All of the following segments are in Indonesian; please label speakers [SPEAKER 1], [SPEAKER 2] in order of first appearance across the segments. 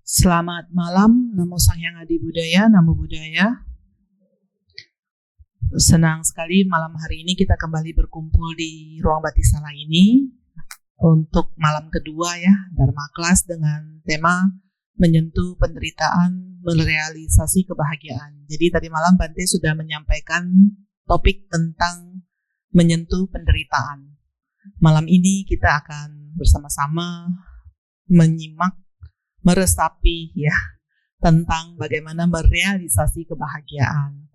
[SPEAKER 1] Selamat malam, Namo Sang Hyang Adi Budaya, Namo Buddhaya. Senang sekali malam hari ini kita kembali berkumpul di ruang Batisala ini untuk malam kedua ya, Dharma Class dengan tema menyentuh penderitaan, merealisasi kebahagiaan. Jadi tadi malam Bante sudah menyampaikan topik tentang menyentuh penderitaan. Malam ini kita akan bersama-sama menyimak, meresapi ya tentang bagaimana merealisasi kebahagiaan.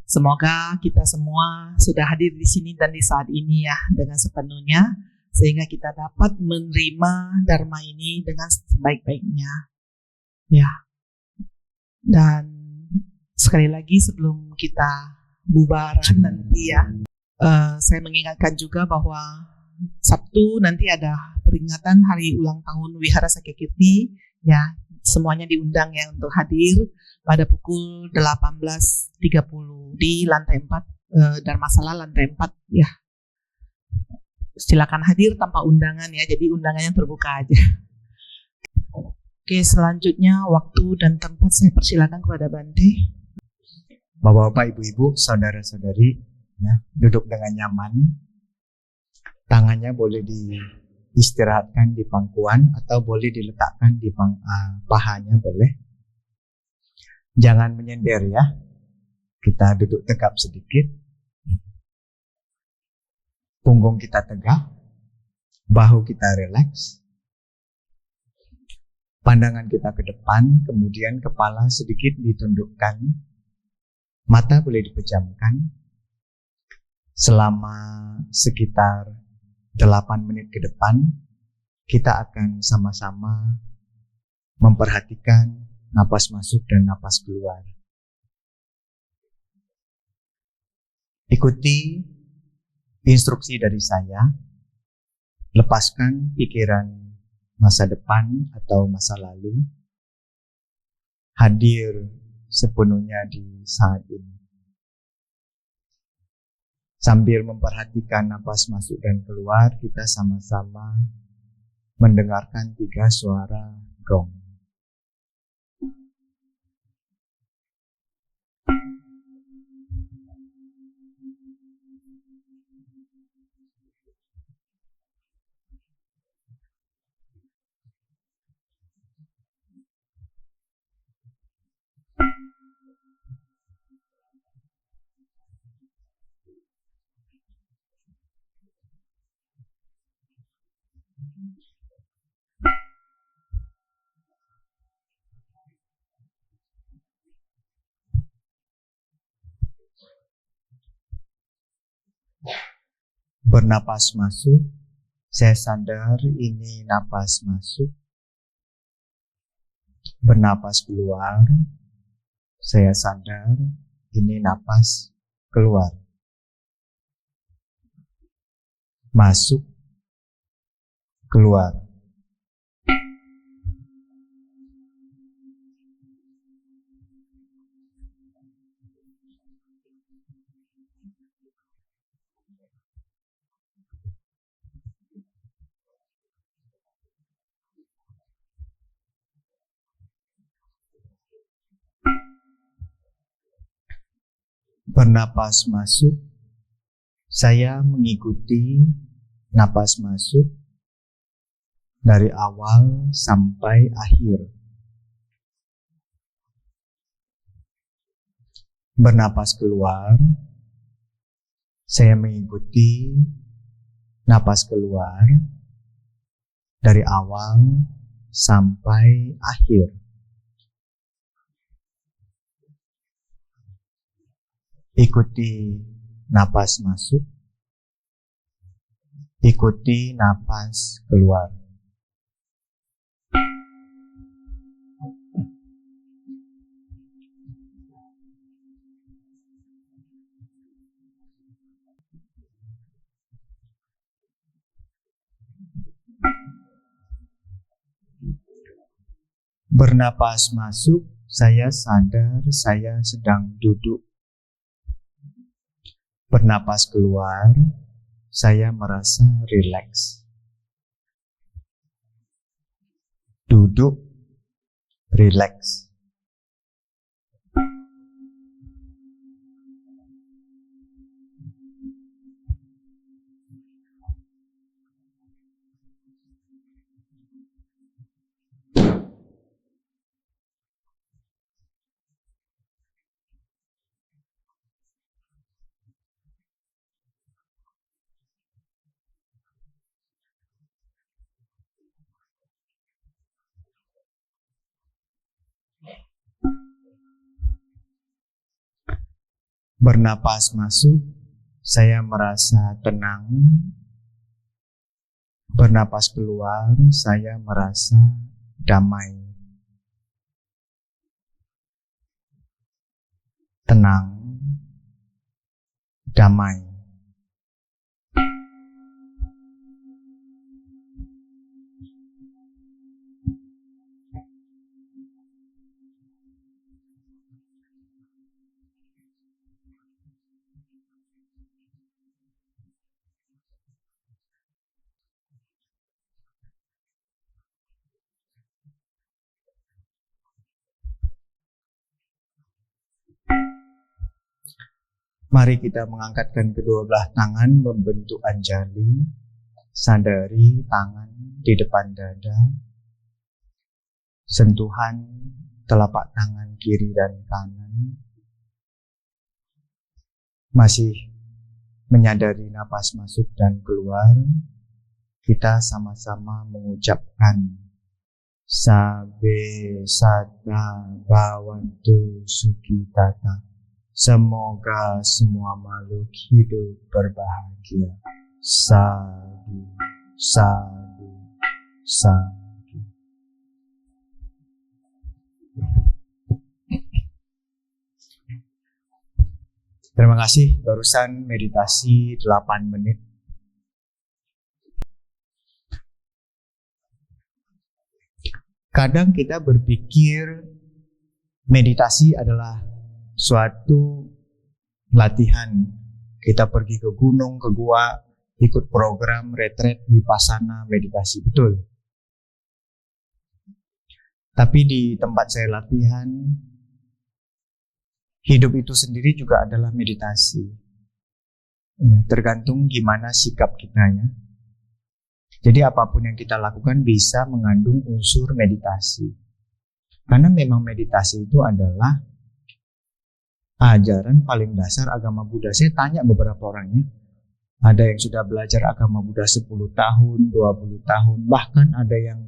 [SPEAKER 1] Semoga kita semua sudah hadir di sini dan di saat ini ya dengan sepenuhnya sehingga kita dapat menerima dharma ini dengan sebaik-baiknya. Ya. Dan sekali lagi sebelum kita bubaran nanti ya, saya mengingatkan juga bahwa Sabtu nanti ada peringatan hari ulang tahun Wihara Sakyakirti. Ya, semuanya diundang ya untuk hadir pada pukul 18.30 di lantai 4, Dharmasala lantai 4 ya. Silakan hadir tanpa undangan ya, jadi undangannya terbuka aja. Oke, selanjutnya waktu dan tempat saya persilakan kepada Bante.
[SPEAKER 2] Bapak-bapak, ibu-ibu, saudara-saudari, ya, duduk dengan nyaman. Tangannya boleh diistirahatkan di pangkuan atau boleh diletakkan di pahanya, boleh. Jangan menyender ya. Kita duduk tegap sedikit. Punggung kita tegak. Bahu kita rileks. Pandangan kita ke depan, kemudian kepala sedikit ditundukkan. Mata boleh dipejamkan. Selama sekitar 8 menit ke depan, kita akan sama-sama memperhatikan napas masuk dan napas keluar. Ikuti instruksi dari saya, lepaskan pikiran masa depan atau masa lalu, hadir sepenuhnya di saat ini. Sambil memperhatikan napas masuk dan keluar, kita sama-sama mendengarkan 3 suara gong. Bernapas masuk, saya sadar ini napas masuk. Bernapas keluar, saya sadar ini napas keluar. Masuk, keluar. Bernapas masuk, saya mengikuti napas masuk dari awal sampai akhir. Bernapas keluar, saya mengikuti napas keluar dari awal sampai akhir. Ikuti napas masuk, ikuti napas keluar. Bernapas masuk, saya sadar saya sedang duduk. Bernapas keluar, saya merasa rileks. Duduk Relax. Bernapas masuk, saya merasa tenang. Bernapas keluar, saya merasa damai. Tenang, damai. Mari kita mengangkatkan kedua belah tangan membentuk anjali. Sadari tangan di depan dada. Sentuhan telapak tangan kiri dan kanan. Masih menyadari napas masuk dan keluar. Kita sama-sama mengucapkan Sabe Sata Bhavantu Sukhitata. Semoga semua makhluk hidup berbahagia. Sadu, sadu, sadu. Terima kasih, barusan meditasi 8 menit. Kadang kita berpikir meditasi adalah suatu latihan. Kita pergi ke gunung, ke gua, ikut program retreat vipassana meditasi, betul. Tapi di tempat saya latihan, hidup itu sendiri juga adalah meditasi. Tergantung gimana sikap kita ya. Jadi apapun yang kita lakukan bisa mengandung unsur meditasi. Karena memang meditasi itu adalah ajaran paling dasar agama Buddha. Saya tanya beberapa orangnya, ada yang sudah belajar agama Buddha 10 tahun, 20 tahun, bahkan ada yang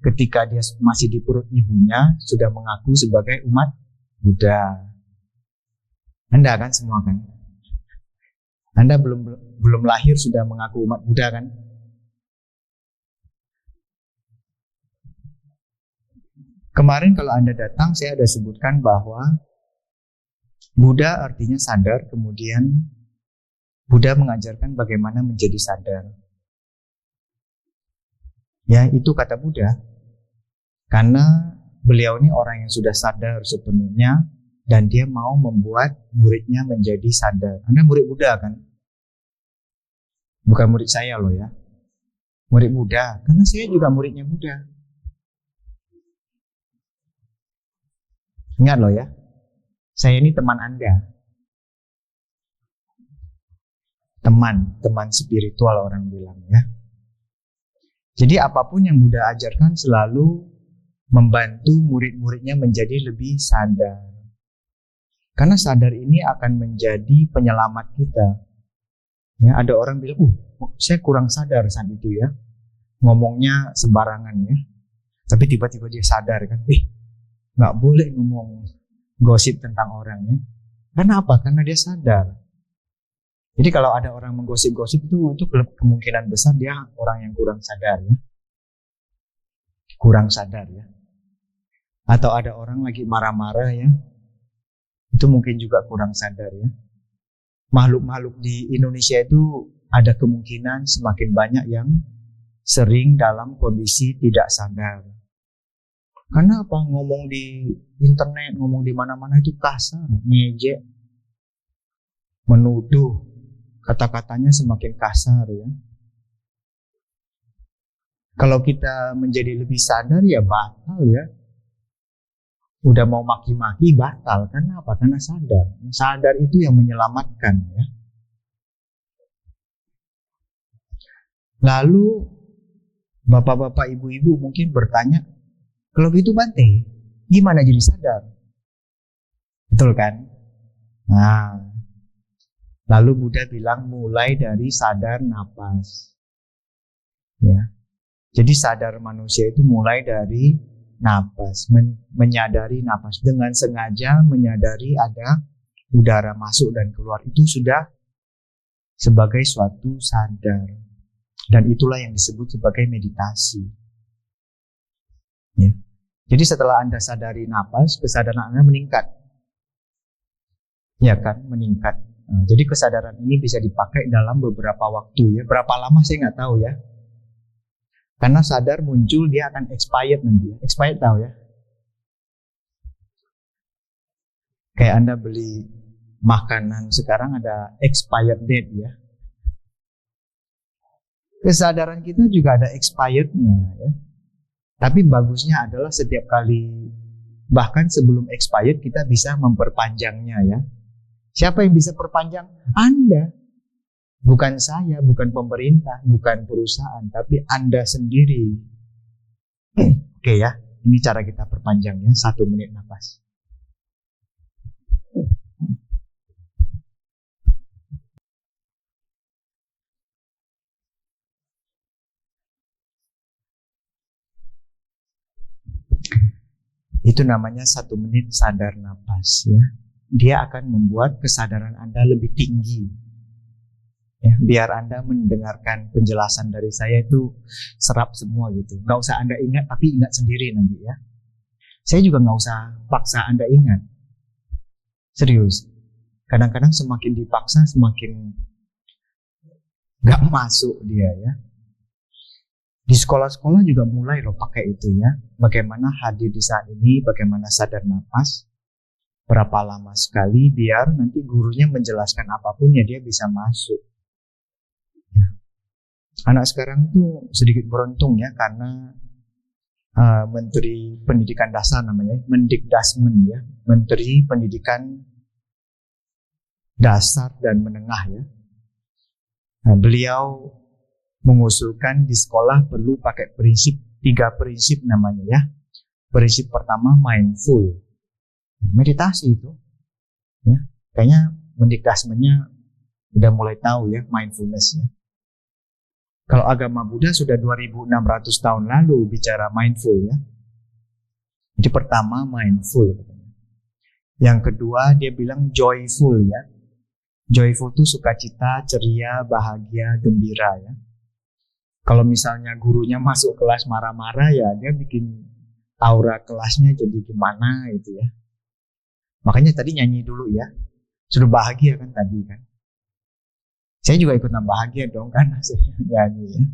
[SPEAKER 2] ketika dia masih di perut ibunya sudah mengaku sebagai umat Buddha. Anda kan semua kan? Anda belum lahir sudah mengaku umat Buddha kan? Kemarin kalau Anda datang saya ada sebutkan bahwa Buddha artinya sadar, kemudian Buddha mengajarkan bagaimana menjadi sadar. Ya, itu kata Buddha. Karena beliau ini orang yang sudah sadar sepenuhnya dan dia mau membuat muridnya menjadi sadar. Anda murid Buddha kan? Bukan murid saya loh ya. Murid Buddha, karena saya juga muridnya Buddha. Ingat loh ya. Saya ini teman Anda. Teman spiritual orang bilang ya. Jadi apapun yang Buddha ajarkan selalu membantu murid-muridnya menjadi lebih sadar. Karena sadar ini akan menjadi penyelamat kita. Ya, ada orang bilang, saya kurang sadar saat itu ya. Ngomongnya sembarangan ya. Tapi tiba-tiba dia sadar kan, nggak boleh ngomong gosip tentang orang ya. Karena apa? Karena dia sadar. Jadi kalau ada orang menggosip-gosip itu kemungkinan besar dia orang yang kurang sadar ya. Kurang sadar ya. Atau ada orang lagi marah-marah ya. Itu mungkin juga kurang sadar ya. Makhluk-makhluk di Indonesia itu ada kemungkinan semakin banyak yang sering dalam kondisi tidak sadar. Karena apa? Ngomong di internet, ngomong di mana-mana itu kasar, ngejek, menuduh, kata-katanya semakin kasar ya. Kalau kita menjadi lebih sadar ya batal ya. Udah mau maki-maki batal. Karena apa? Karena sadar. Sadar itu yang menyelamatkan ya. Lalu bapak-bapak, ibu-ibu mungkin bertanya, kalau gitu Bante, gimana jadi sadar? Betul kan? Nah, lalu Buddha bilang mulai dari sadar napas. Ya. Jadi sadar manusia itu mulai dari napas, menyadari napas. Dengan sengaja menyadari ada udara masuk dan keluar, itu sudah sebagai suatu sadar. Dan itulah yang disebut sebagai meditasi. Ya. Jadi setelah Anda sadari napas, kesadaran Anda meningkat. Ya kan, meningkat. Nah, jadi kesadaran ini bisa dipakai dalam beberapa waktu ya. Berapa lama saya nggak tahu ya. Karena sadar muncul, dia akan expired nanti. Expired tahu ya. Kayak Anda beli makanan sekarang ada expired date ya. Kesadaran kita juga ada expirednya ya. Tapi bagusnya adalah setiap kali, bahkan sebelum expired kita bisa memperpanjangnya ya. Siapa yang bisa perpanjang? Anda. Bukan saya, bukan pemerintah, bukan perusahaan, tapi Anda sendiri. Oke ya, ini cara kita perpanjangnya, 1 menit napas. Itu namanya 1 menit sadar napas ya. Dia akan membuat kesadaran Anda lebih tinggi. Ya, biar Anda mendengarkan penjelasan dari saya itu serap semua gitu. Nggak usah Anda ingat, tapi ingat sendiri nanti ya. Saya juga nggak usah paksa Anda ingat. Serius. Kadang-kadang semakin dipaksa semakin nggak masuk dia ya. Di sekolah-sekolah juga mulai loh pakai itu ya. Bagaimana hadir di saat ini, bagaimana sadar napas, berapa lama sekali, biar nanti gurunya menjelaskan apapun ya dia bisa masuk. Ya. Anak sekarang tuh sedikit beruntung ya, karena Menteri Pendidikan Dasar namanya, Mendikdasmen ya, Menteri Pendidikan Dasar dan Menengah ya. Nah, beliau mengusulkan di sekolah perlu pakai 3 prinsip namanya ya. Prinsip pertama mindful, meditasi itu. Ya, kayaknya Mendikdasmennya udah mulai tahu ya mindfulness ya. Kalau agama Buddha sudah 2600 tahun lalu bicara mindful ya. Jadi pertama mindful. Yang kedua dia bilang joyful ya. Joyful itu sukacita, ceria, bahagia, gembira ya. Kalau misalnya gurunya masuk kelas marah-marah ya dia bikin aura kelasnya jadi gimana gitu ya. Makanya tadi nyanyi dulu ya. Sudah bahagia kan tadi kan. Saya juga ikut bahagia dong kan saya nyanyi ya.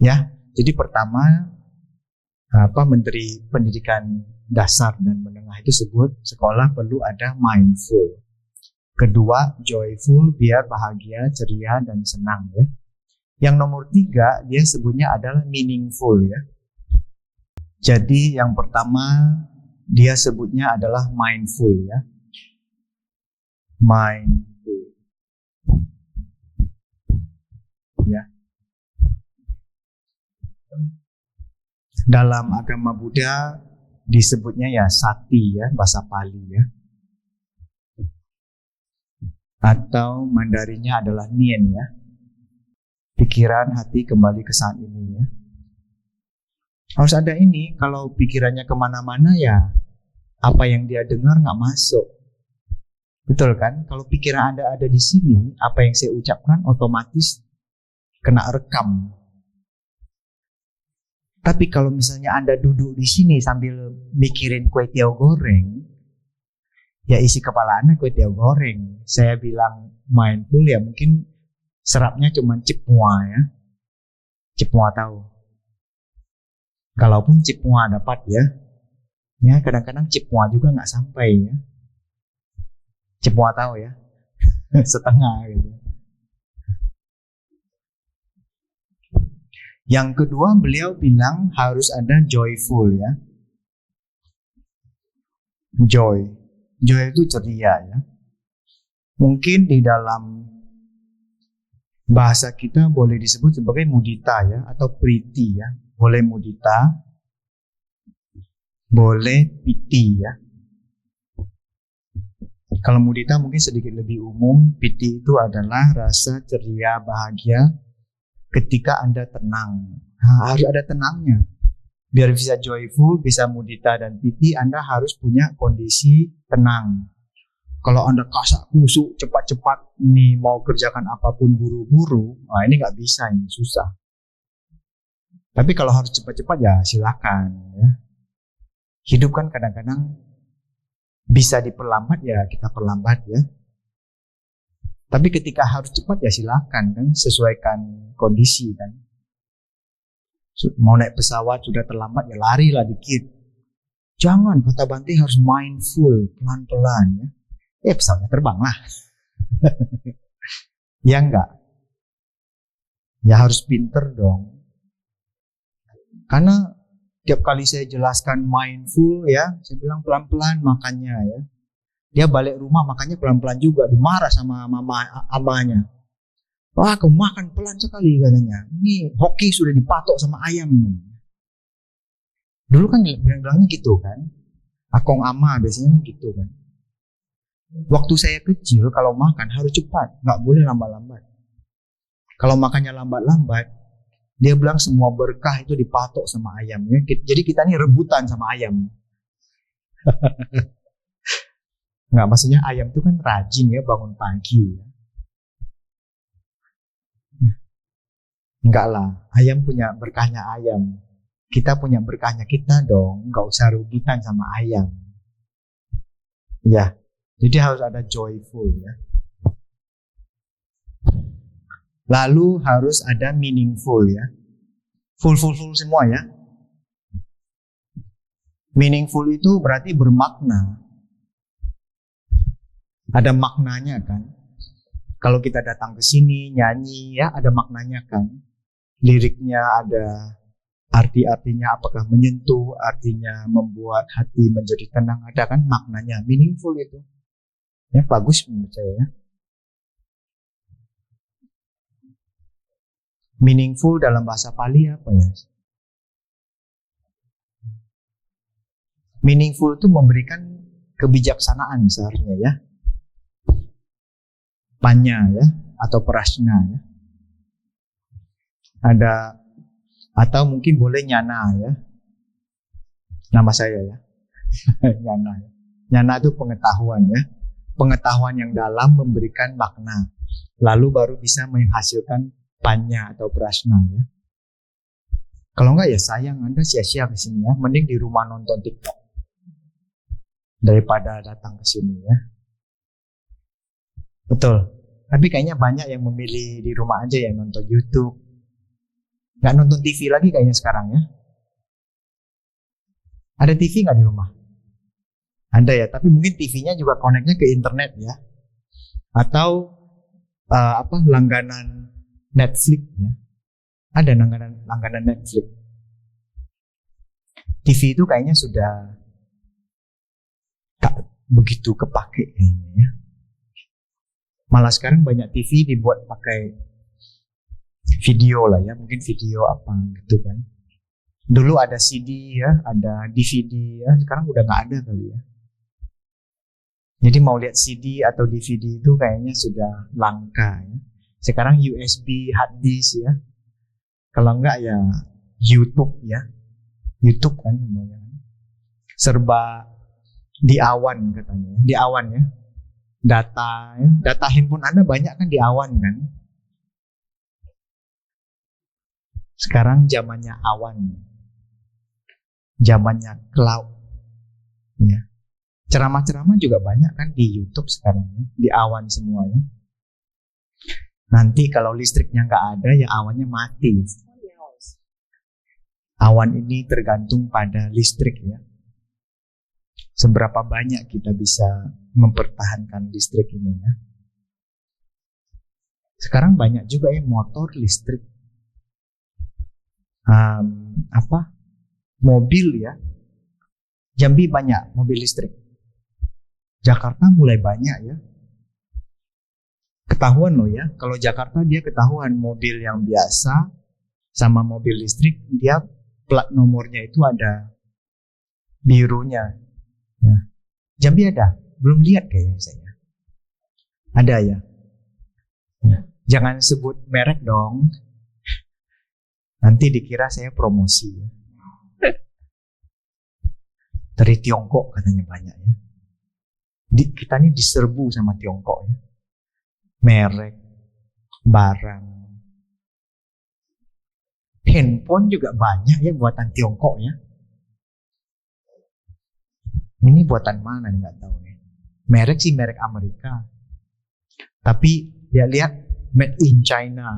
[SPEAKER 2] Ya, jadi pertama Menteri Pendidikan Dasar dan Menengah itu sebut sekolah perlu ada mindful. Kedua joyful, biar bahagia, ceria dan senang ya. Yang nomor 3 dia sebutnya adalah meaningful ya. Jadi yang pertama dia sebutnya adalah mindful ya. Mindful. Ya. Dalam agama Buddha disebutnya ya sati ya, bahasa Pali ya. Atau Mandarinnya adalah nien ya. Pikiran hati kembali ke saat ini ya. Harus ada ini, kalau pikirannya kemana-mana ya apa yang dia dengar nggak masuk. Betul kan? Kalau pikiran Anda ada di sini, apa yang saya ucapkan otomatis kena rekam. Tapi kalau misalnya Anda duduk di sini sambil mikirin kue tiaw goreng, ya isi kepala Anda kue tiaw goreng. Saya bilang mindful ya mungkin serapnya cuma cipua ya. Cipua tahu. Kalaupun cipua dapat ya. Ya kadang-kadang cipua juga nggak sampai ya. Cipua tahu ya. Setengah gitu. Yang kedua beliau bilang harus ada joyful ya. Joy. Joy itu ceria ya. Mungkin di dalam bahasa kita boleh disebut sebagai mudita ya, atau priti ya. Boleh mudita, boleh piti ya. Kalau mudita mungkin sedikit lebih umum, piti itu adalah rasa ceria, bahagia ketika Anda tenang. Harus ada tenangnya. Biar bisa joyful, bisa mudita dan piti, Anda harus punya kondisi tenang. Kalau Anda kasak kusuk, cepat-cepat ini mau kerjakan apapun buru-buru, nah ini nggak bisa, ini susah. Tapi kalau harus cepat-cepat ya silakan. Ya. Hidup kan kadang-kadang bisa diperlambat ya kita perlambat ya. Tapi ketika harus cepat ya silakan kan, sesuaikan kondisi kan. Mau naik pesawat sudah terlambat ya larilah dikit. Jangan, kata Bante harus mindful, pelan-pelan ya. Pesawatnya terbang lah. Ya enggak. Ya harus pinter dong. Karena tiap kali saya jelaskan mindful ya, saya bilang pelan-pelan makannya ya. Dia balik rumah makannya pelan-pelan juga, dimarah sama amanya. Wah, kamu makan pelan sekali katanya. Ini hoki sudah dipatok sama ayam. Dulu kan bilangnya gitu kan. Akong ama biasanya kan gitu kan. Waktu saya kecil kalau makan harus cepat, nggak boleh lambat-lambat. Kalau makannya lambat-lambat, dia bilang semua berkah itu dipatok sama ayam. Ya. Jadi kita ini rebutan sama ayam. Nggak, maksudnya ayam itu kan rajin ya bangun pagi. Ya. Enggak lah, ayam punya berkahnya ayam. Kita punya berkahnya kita dong, nggak usah rebutan sama ayam. Ya. Jadi harus ada joyful ya. Lalu harus ada meaningful ya. Full semua ya. Meaningful itu berarti bermakna. Ada maknanya kan. Kalau kita datang ke sini nyanyi ya ada maknanya kan. Liriknya ada arti-artinya, apakah menyentuh, artinya membuat hati menjadi tenang, ada kan maknanya. Meaningful itu. Ya, bagus menurut saya ya. Meaningful dalam bahasa Pali apa ya? Meaningful itu memberikan kebijaksanaan seharusnya ya. Panya ya, atau prasna ya. Ada, atau mungkin boleh nyana ya. Nama saya ya. Nyana ya. Nyana itu pengetahuan ya. Pengetahuan yang dalam memberikan makna, lalu baru bisa menghasilkan panya atau prasna ya. Kalau enggak ya sayang, Anda sia-sia ke sini ya. Mending di rumah nonton TikTok daripada datang ke sini ya. Betul. Tapi kayaknya banyak yang memilih di rumah aja ya nonton YouTube. Nggak nonton TV lagi kayaknya sekarang ya. Ada TV nggak di rumah? Ada ya, tapi mungkin TV-nya juga connect-nya ke internet ya. Atau langganan Netflix ya. Ada langganan Netflix. TV itu kayaknya sudah tak begitu kepake kayaknya ya. Malah sekarang banyak TV dibuat pakai video lah ya, mungkin video apa gitu kan. Dulu ada CD ya, ada DVD ya, sekarang udah nggak ada kali ya. Jadi mau lihat CD atau DVD itu kayaknya sudah langka ya. Sekarang USB hard disk ya. Kalau enggak ya YouTube ya. YouTube kan semuanya. Serba di awan katanya. Di awan ya. Data ya. Data handphone Anda banyak kan di awan kan. Sekarang zamannya awan. Zamannya cloud. Ya. Ceramah-ceramah juga banyak kan di YouTube sekarang ya. Di awan semuanya. Nanti kalau listriknya nggak ada ya awannya mati. Awan ini tergantung pada listrik ya. Seberapa banyak kita bisa mempertahankan listrik ini ya. Sekarang banyak juga ya motor listrik. Mobil ya. Jambi banyak mobil listrik. Jakarta mulai banyak ya. Ketahuan loh ya, kalau Jakarta dia ketahuan mobil yang biasa sama mobil listrik, dia plat nomornya itu ada birunya. Ya. Jambi ada? Belum lihat kayaknya saya. Ada ya? Ya. Jangan sebut merek dong. Nanti dikira saya promosi ya. Dari Tiongkok katanya banyak ya. Kita ini diserbu sama Tiongkok ya. Merek, barang, handphone juga banyak ya buatan Tiongkok ya. Ini buatan mana nih nggak tahu nih. Merek sih merek Amerika, tapi dia lihat made in China.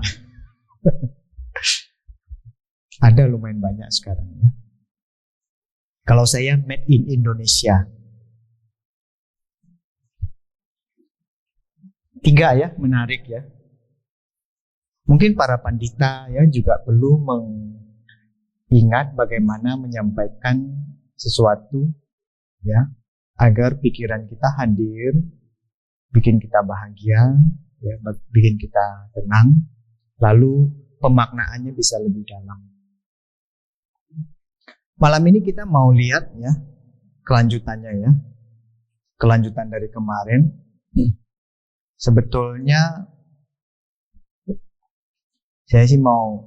[SPEAKER 2] Ada lumayan banyak sekarang ya. Kalau saya made in Indonesia. 3 ya, menarik ya. Mungkin para pandita ya juga perlu mengingat bagaimana menyampaikan sesuatu ya, agar pikiran kita hadir, bikin kita bahagia, ya, bikin kita tenang, lalu pemaknaannya bisa lebih dalam. Malam ini kita mau lihat ya kelanjutannya ya, kelanjutan dari kemarin. Sebetulnya saya sih mau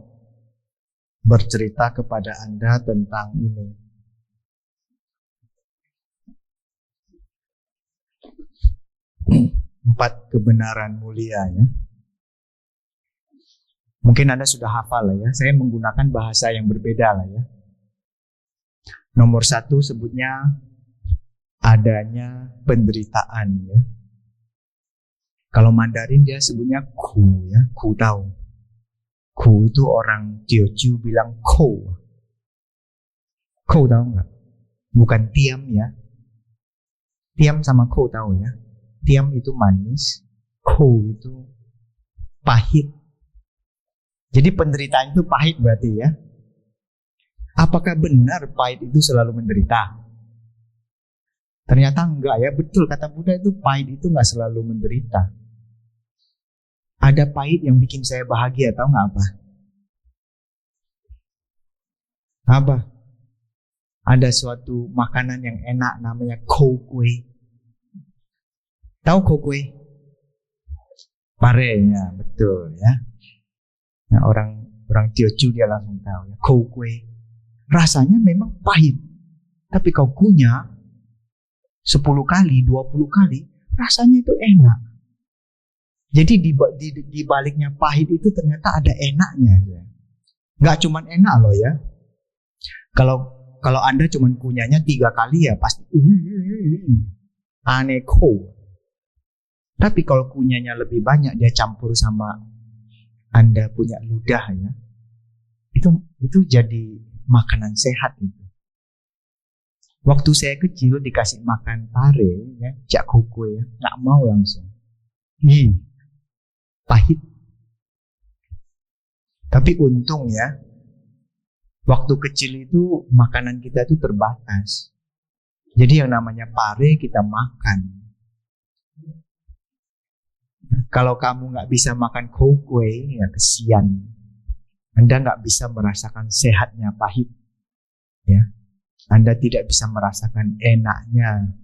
[SPEAKER 2] bercerita kepada Anda tentang ini. Empat kebenaran mulia ya. Mungkin Anda sudah hafal lah ya. Saya menggunakan bahasa yang berbeda lah ya. Nomor 1 sebutnya adanya penderitaan ya. Kalau Mandarin dia sebutnya ku ya, ku tahu. Ku itu orang Teochew bilang kou. Kou tahu nggak? Bukan tiam ya. Tiam sama kou tahu ya. Tiam itu manis, kou itu pahit. Jadi penderitaan itu pahit berarti ya. Apakah benar pahit itu selalu menderita? Ternyata enggak ya, betul kata Buddha itu pahit itu nggak selalu menderita. Ada pahit yang bikin saya bahagia, tahu nggak apa? Apa? Ada suatu makanan yang enak namanya kou kue. Tahu kou kue? Pare ya, betul ya. Nah, orang Teochew dia langsung tahu ya, kou kue. Rasanya memang pahit. Tapi kau kunyah 10 kali, 20 kali, rasanya itu enak. Jadi di baliknya pahit itu ternyata ada enaknya. Gak cuman enak loh ya. Kalau Anda cuman kunyahnya 3 kali ya pasti aneko. Tapi kalau kunyahnya lebih banyak, dia campur sama Anda punya ludah ya. Itu jadi makanan sehat itu. Waktu saya kecil dikasih makan pare ya, jak kue ya, nggak mau langsung. Pahit. Tapi untung ya, waktu kecil itu makanan kita itu terbatas. Jadi yang namanya pare kita makan. Kalau kamu nggak bisa makan kue, ya kesian. Anda nggak bisa merasakan sehatnya pahit. Ya. Anda tidak bisa merasakan enaknya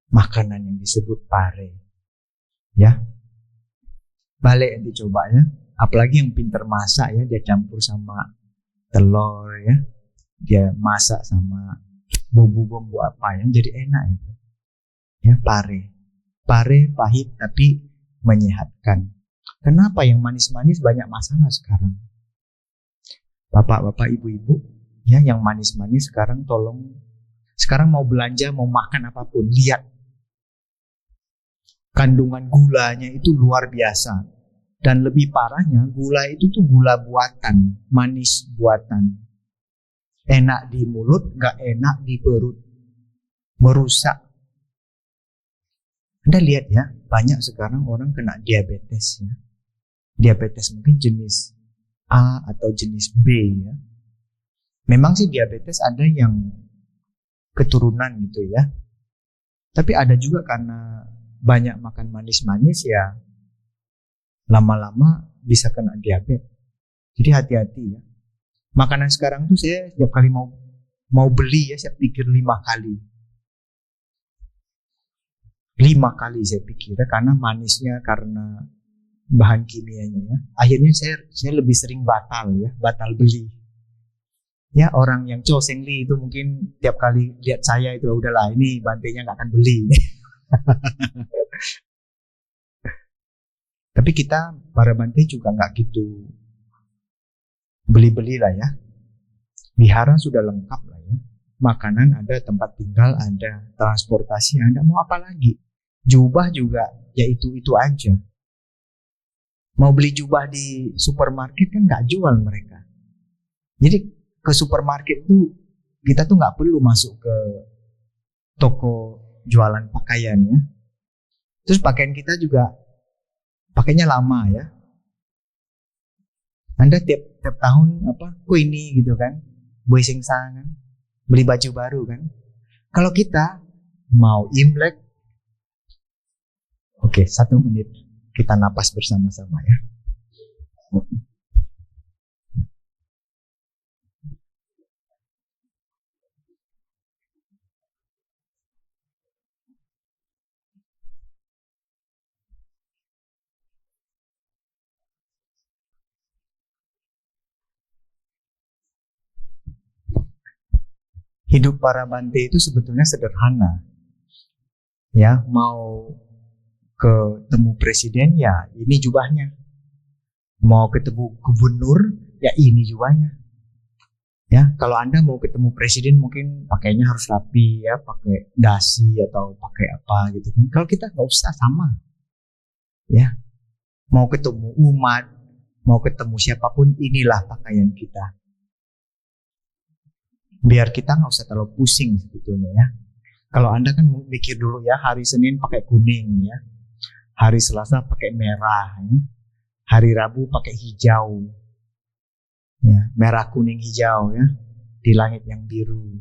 [SPEAKER 2] makanan yang disebut pare. Ya. Balik nanti coba ya. Apalagi yang pintar masak ya, dia campur sama telur ya. Dia masak sama bumbu-bumbu apa ya, jadi enak itu. Ya, pare. Pare pahit tapi menyehatkan. Kenapa yang manis-manis banyak masalah sekarang? Bapak-bapak, ibu-ibu, ya yang manis-manis sekarang tolong, sekarang mau belanja, mau makan apapun, lihat kandungan gulanya itu luar biasa. Dan lebih parahnya, gula itu tuh gula buatan, manis buatan. Enak di mulut, gak enak di perut. Merusak. Anda lihat ya, banyak sekarang orang kena diabetes ya. Diabetes mungkin jenis A atau jenis B ya. Memang sih diabetes ada yang keturunan gitu ya. Tapi ada juga karena banyak makan manis-manis ya lama-lama bisa kena diabetes. Jadi hati-hati ya. Makanan sekarang tuh saya setiap kali mau beli ya saya pikir 5 kali. 5 kali saya pikir ya, karena manisnya, karena bahan kimianya ya. Akhirnya saya lebih sering batal beli. Ya, orang yang Chow Seng Li itu mungkin tiap kali lihat saya itu udahlah ini bantainya nggak akan beli. Tapi kita para bantai juga nggak gitu beli-beli lah ya. Wihara sudah lengkap lah ya. Makanan ada, tempat tinggal ada, transportasi ada, mau apa lagi? Jubah juga ya itu aja. Mau beli jubah di supermarket kan nggak jual mereka. Jadi ke supermarket tuh kita tuh nggak perlu masuk ke toko jualan pakaian ya. Terus pakaian kita juga pakainya lama ya. Anda tiap tahun kok ini gitu kan, boy singsa kan, beli baju baru kan. Kalau kita mau Imlek, oke, 1 menit kita napas bersama-sama ya. Hidup para bante itu sebetulnya sederhana. Ya, mau ketemu presiden ya ini jubahnya. Mau ketemu gubernur ya ini jubahnya. Ya, kalau Anda mau ketemu presiden mungkin pakainya harus rapi ya, pakai dasi atau pakai apa gitu kan. Kalau kita nggak usah sama. Ya. Mau ketemu umat, mau ketemu siapapun, inilah pakaian kita. Biar kita nggak usah terlalu pusing sebetulnya ya. Kalau Anda kan mikir dulu ya, hari Senin pakai kuning ya, hari Selasa pakai merah ya, hari Rabu pakai hijau ya, merah kuning hijau ya, di langit yang biru.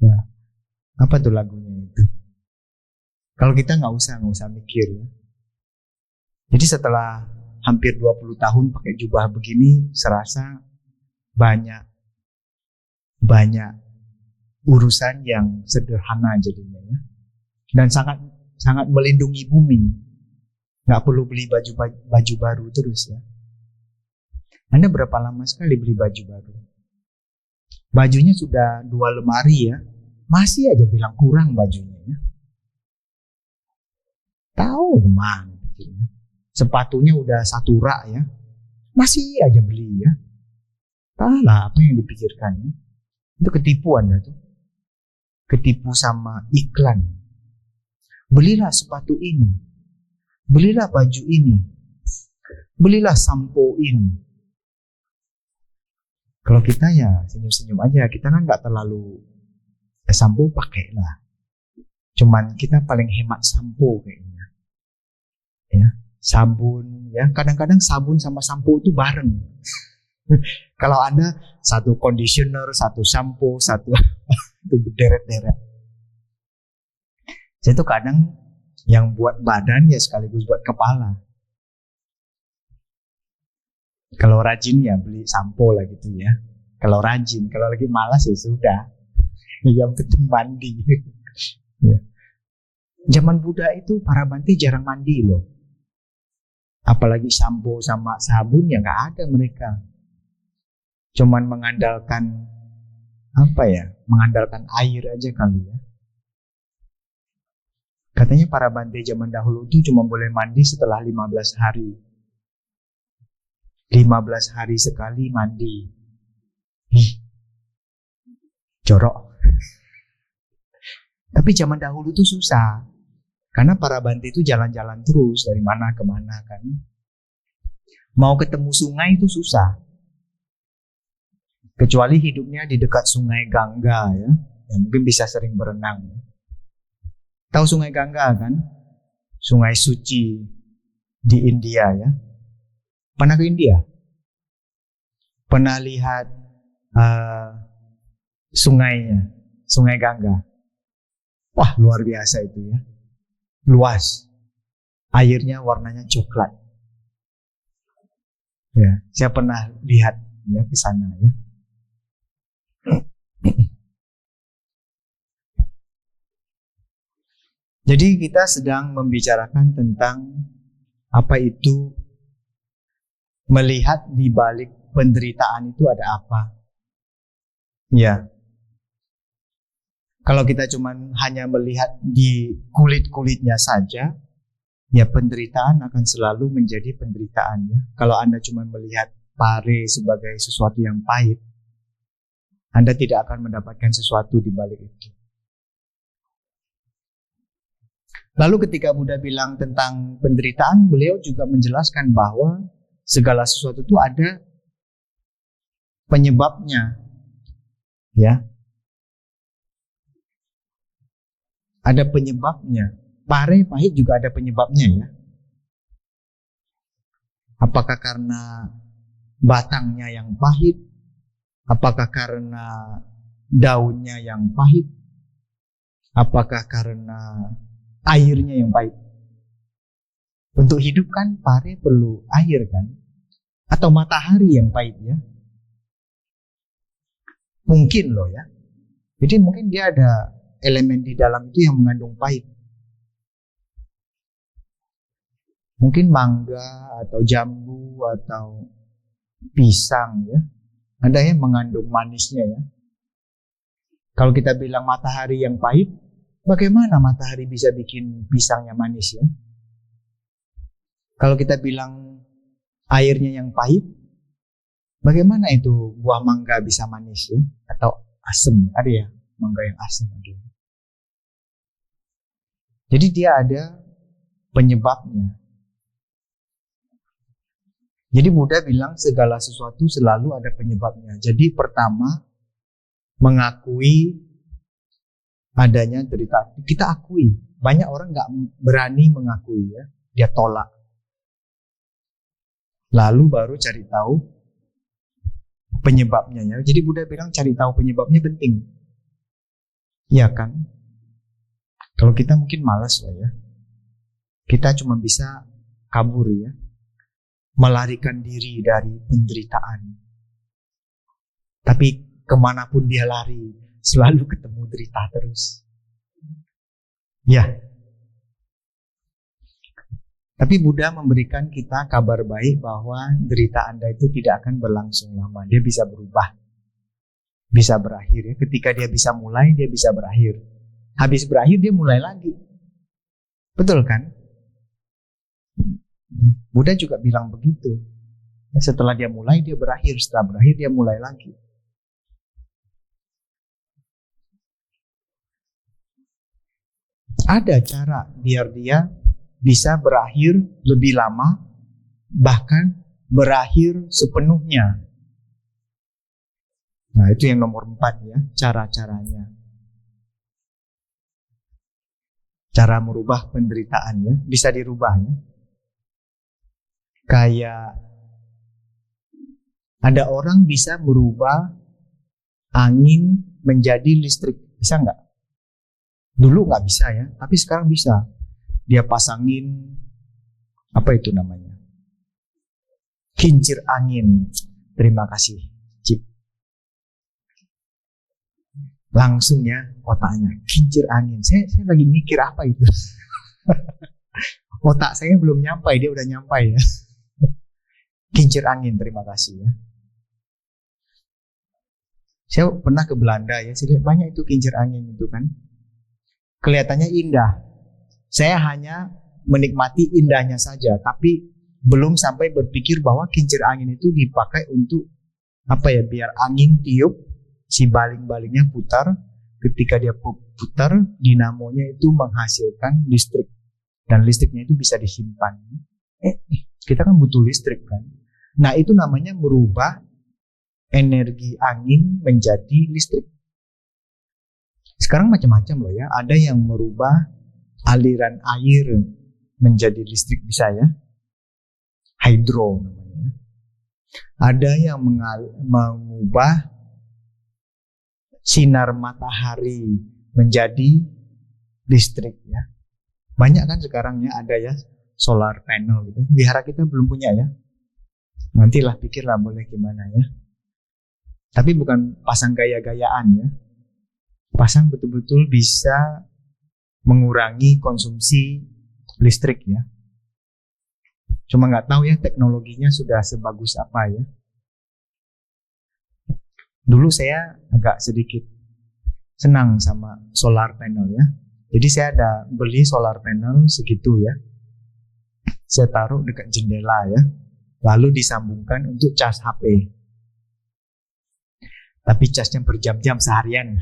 [SPEAKER 2] Ya. Apa tuh lagunya itu? Kalau kita nggak usah mikir ya. Jadi setelah hampir 20 tahun pakai jubah begini, serasa banyak urusan yang sederhana jadinya ya. Dan sangat melindungi bumi. Nggak perlu beli baju baru terus ya. Anda berapa lama sekali beli baju baru? Bajunya sudah 2 lemari ya, masih aja bilang kurang bajunya ya. Tahu kemana pikirnya. Sepatunya udah 1 rak ya, masih aja beli ya. Entahlah apa yang dipikirkan ya. Itu ketipu Anda tuh. Ketipu sama iklan. Belilah sepatu ini. Belilah baju ini. Belilah sampo ini. Kalau kita ya senyum-senyum aja. Kita kan gak terlalu sampo pakailah. Cuman kita paling hemat sampo kayaknya. Ya, sabun ya. Kadang-kadang sabun sama sampo itu bareng. Kalau Anda 1 conditioner, 1 shampoo, 1 itu berderet-deret. Saya tuh kadang yang buat badan ya sekaligus buat kepala. Kalau rajin ya beli sampo lah gitu ya. Kalau rajin, kalau lagi malas ya sudah. Yang penting mandi. Ya. Zaman Buddha itu para bantai jarang mandi loh. Apalagi sampo sama sabun ya nggak ada mereka. Cuman mengandalkan mengandalkan air aja kali ya. Katanya para bantai zaman dahulu itu cuma boleh mandi setelah 15 hari. 15 hari sekali mandi. Jorok. Tapi zaman dahulu itu susah. Karena para bantai itu jalan-jalan terus dari mana ke mana kan. Mau ketemu sungai itu susah. Kecuali hidupnya di dekat sungai Gangga ya, yang mungkin bisa sering berenang. Tahu sungai Gangga kan? Sungai suci di India ya. Pernah ke India? Pernah lihat sungainya, sungai Gangga? Wah, luar biasa itu ya. Luas. Airnya warnanya coklat. Ya, saya pernah lihat ya ke sana ya. Jadi kita sedang membicarakan tentang apa itu melihat di balik penderitaan itu ada apa. Ya. Kalau kita cuman hanya melihat di kulit-kulitnya saja, ya penderitaan akan selalu menjadi penderitaan ya. Kalau Anda cuma melihat pare sebagai sesuatu yang pahit, Anda tidak akan mendapatkan sesuatu di balik itu. Lalu ketika Buddha bilang tentang penderitaan, beliau juga menjelaskan bahwa segala sesuatu itu ada penyebabnya. Ya. Ada penyebabnya. Pare pahit juga ada penyebabnya ya. Apakah karena batangnya yang pahit? Apakah karena daunnya yang pahit? Apakah karena airnya yang pahit? Untuk hidup kan pare perlu air kan? Atau matahari yang pahit ya? Mungkin loh ya. Jadi mungkin dia ada elemen di dalam itu yang mengandung pahit. Mungkin mangga atau jambu atau pisang ya. Ada yang mengandung manisnya ya. Kalau kita bilang matahari yang pahit, bagaimana matahari bisa bikin pisangnya manis ya? Kalau kita bilang airnya yang pahit, bagaimana itu buah mangga bisa manis ya? Atau asam, ada ya mangga yang asam ada. Jadi dia ada penyebabnya. Jadi Buddha bilang segala sesuatu selalu ada penyebabnya. Jadi pertama, mengakui adanya derita. Kita akui. Banyak orang nggak berani mengakui ya. Dia tolak. Lalu baru cari tahu penyebabnya ya. Jadi Buddha bilang cari tahu penyebabnya penting. Iya kan? Kalau kita mungkin malas lah ya. Kita cuma bisa kabur ya. Melarikan diri dari penderitaan. Tapi kemanapun dia lari, selalu ketemu derita terus. Ya. Tapi Buddha memberikan kita kabar baik bahwa derita Anda itu tidak akan berlangsung lama. Dia bisa berubah. Bisa berakhir ya. Ketika dia bisa mulai, dia bisa berakhir. Habis berakhir, dia mulai lagi. Betul kan? Buddha juga bilang begitu. Setelah dia mulai, dia berakhir. Setelah berakhir, dia mulai lagi. Ada cara biar dia bisa berakhir lebih lama, bahkan berakhir sepenuhnya. Nah, itu yang nomor 4 ya, cara-caranya. Cara merubah penderitaan ya, bisa dirubah ya. Kayak ada orang bisa merubah angin menjadi listrik. Bisa nggak? Dulu nggak bisa ya, tapi sekarang bisa. Dia pasangin, apa itu namanya? Kincir angin. Terima kasih, Cip. Langsung ya otaknya, kincir angin. Saya lagi mikir apa itu. Otak saya belum nyampai, dia udah nyampai ya. Kincir angin, terima kasih ya. Saya pernah ke Belanda ya, saya lihat banyak itu kincir angin itu kan. Kelihatannya indah. Saya hanya menikmati indahnya saja, tapi belum sampai berpikir bahwa kincir angin itu dipakai untuk apa ya, biar angin tiup, si baling-balingnya putar. Ketika dia putar, dinamonya itu menghasilkan listrik. Dan listriknya itu bisa disimpan. Kita kan butuh listrik kan. Nah, itu namanya merubah energi angin menjadi listrik. Sekarang macam-macam loh ya. Ada yang merubah aliran air menjadi listrik, bisa ya. Hydro namanya. Ada yang mengubah sinar matahari menjadi listrik ya. Banyak kan sekarang ya ada ya solar panel gitu. Wihara kita belum punya ya. Nantilah pikirlah boleh gimana ya. Tapi bukan pasang gaya-gayaan ya. Pasang betul-betul bisa mengurangi konsumsi listrik ya. Cuma nggak tahu ya teknologinya sudah sebagus apa ya. Dulu saya agak sedikit senang sama solar panel ya. Jadi saya ada beli solar panel segitu ya. Saya taruh dekat jendela ya. Lalu disambungkan untuk cas HP. Tapi casnya berjam-jam seharian.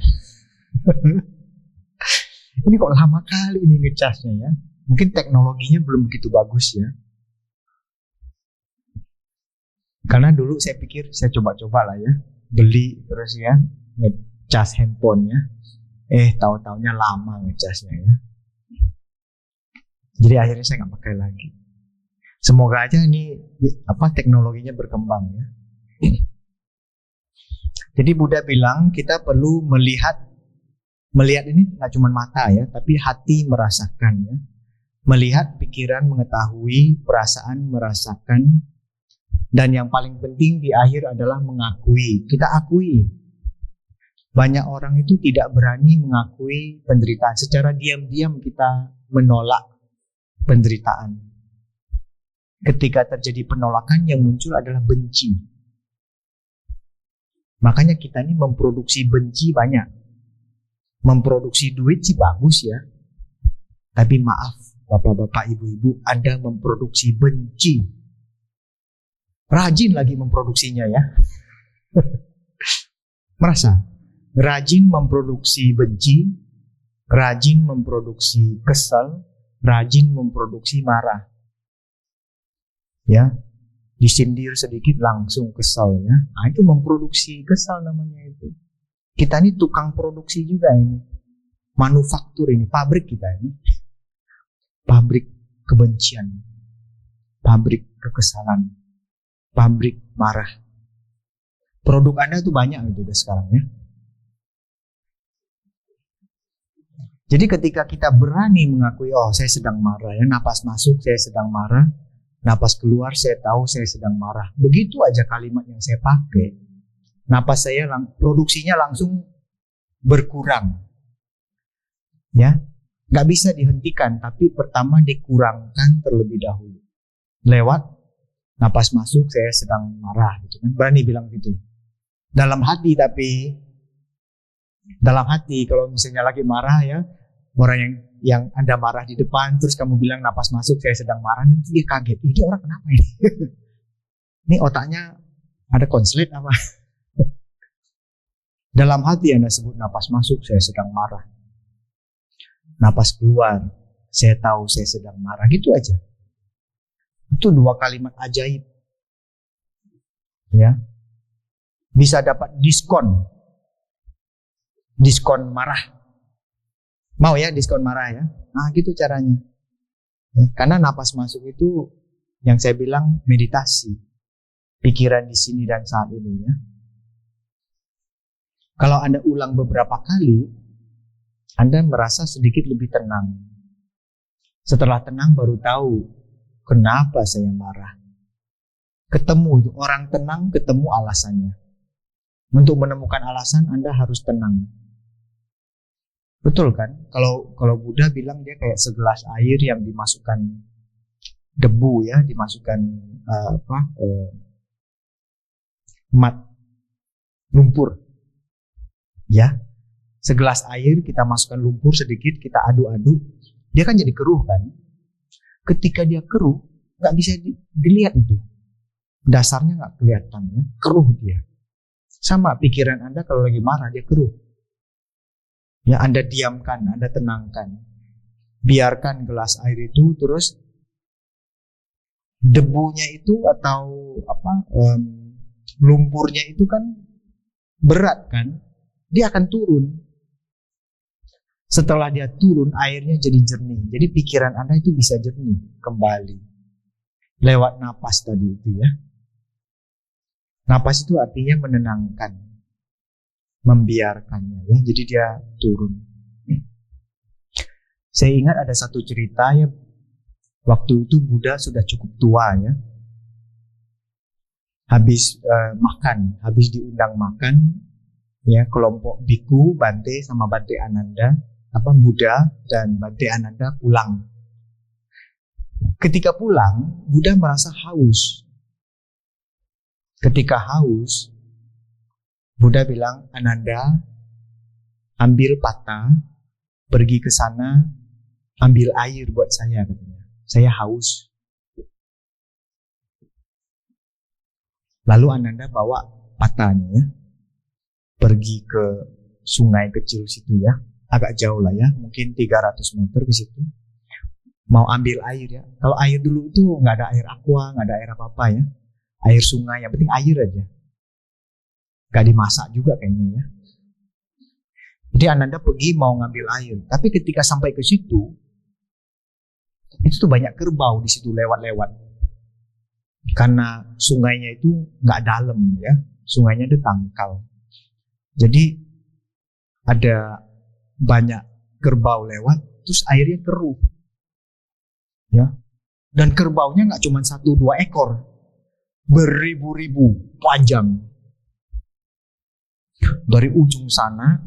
[SPEAKER 2] Ini kok lama kali ini ngecasnya ya. Mungkin teknologinya belum begitu bagus ya. Karena dulu saya pikir saya coba-coba lah ya. Beli terus ya. Ngecas handphonenya. Tahu-taunya lama ngecasnya ya. Jadi akhirnya saya nggak pakai lagi. Semoga aja ini teknologinya berkembang ya. Jadi Buddha bilang kita perlu melihat ini nggak cuma mata ya, tapi hati merasakan ya. Melihat, pikiran mengetahui, perasaan merasakan, dan yang paling penting di akhir adalah mengakui. Kita akui. Banyak orang itu tidak berani mengakui penderitaan. Secara diam-diam kita menolak penderitaan. Ketika terjadi penolakan, yang muncul adalah benci. Makanya kita ini memproduksi benci banyak. Memproduksi duit sih bagus ya. Tapi maaf, bapak-bapak, ibu-ibu, Anda memproduksi benci. Rajin lagi memproduksinya ya. Merasa? Rajin memproduksi benci, rajin memproduksi kesal, rajin memproduksi marah. Ya, disindir sedikit langsung kesal ya. Nah, itu memproduksi kesal namanya itu. Kita ini tukang produksi juga ini. Manufaktur ini, pabrik kita ini. Pabrik kebencian. Pabrik kekesalan. Pabrik marah. Produk Anda itu banyak itu udah sekarang ya. Jadi ketika kita berani mengakui, oh saya sedang marah ya, napas masuk saya sedang marah. Napas keluar saya tahu saya sedang marah. Begitu aja kalimat yang saya pakai. Napas saya produksinya langsung berkurang. Ya, nggak bisa dihentikan, tapi pertama dikurangkan terlebih dahulu. Lewat napas masuk saya sedang marah, gitu kan? Berani bilang gitu. Dalam hati kalau misalnya lagi marah ya, orang yang Anda marah di depan, terus kamu bilang napas masuk saya sedang marah, nanti dia kaget. Ini orang kenapa ini? Ini otaknya ada konslet apa? Dalam hati Anda sebut napas masuk saya sedang marah. Napas keluar saya tahu saya sedang marah. Gitu aja. Itu 2 kalimat ajaib. Ya. Bisa dapat diskon. Diskon marah. Mau ya diskon marah ya? Nah gitu caranya. Ya, karena napas masuk itu yang saya bilang meditasi. Pikiran di sini dan saat ini ya. Kalau Anda ulang beberapa kali, Anda merasa sedikit lebih tenang. Setelah tenang baru tahu kenapa saya marah. Ketemu itu, orang tenang ketemu alasannya. Untuk menemukan alasan Anda harus tenang. Betul kan? Kalau Buddha bilang dia kayak segelas air yang dimasukkan debu ya, dimasukkan lumpur. Ya. Segelas air kita masukkan lumpur sedikit, kita aduk-aduk, dia kan jadi keruh kan? Ketika dia keruh, nggak bisa dilihat itu. Dasarnya nggak kelihatan ya, keruh dia. Sama pikiran Anda kalau lagi marah dia keruh. Ya, Anda diamkan, Anda tenangkan. Biarkan gelas air itu, terus debunya itu atau lumpurnya itu kan berat kan? Dia akan turun. Setelah dia turun, airnya jadi jernih. Jadi pikiran Anda itu bisa jernih kembali. Lewat napas tadi itu ya. Napas itu artinya menenangkan. Membiarkannya ya. Jadi dia turun. Saya ingat ada satu cerita ya, waktu itu Buddha sudah cukup tua ya. Habis habis diundang makan ya, kelompok biku Bante sama Bante Ananda, Buddha dan Bante Ananda pulang. Ketika pulang, Buddha merasa haus. Ketika haus, Buddha bilang, Ananda, ambil patah, pergi ke sana, ambil air buat saya, katanya. Saya haus. Lalu Ananda bawa patahnya ya, pergi ke sungai kecil situ ya, agak jauh lah ya, mungkin 300 meter ke situ. Mau ambil air ya. Kalau air dulu itu nggak ada air aqua, nggak ada air apa-apa ya. Air sungai, yang penting air aja. Nggak dimasak juga kayaknya ya. Jadi Ananda pergi mau ngambil air. Tapi ketika sampai ke situ, itu tuh banyak kerbau di situ lewat-lewat. Karena sungainya itu nggak dalam ya. Sungainya itu dangkal. Jadi ada banyak kerbau lewat, terus airnya keruh. Ya. Dan kerbaunya nggak cuma 1-2 ekor, beribu-ribu panjang. Dari ujung sana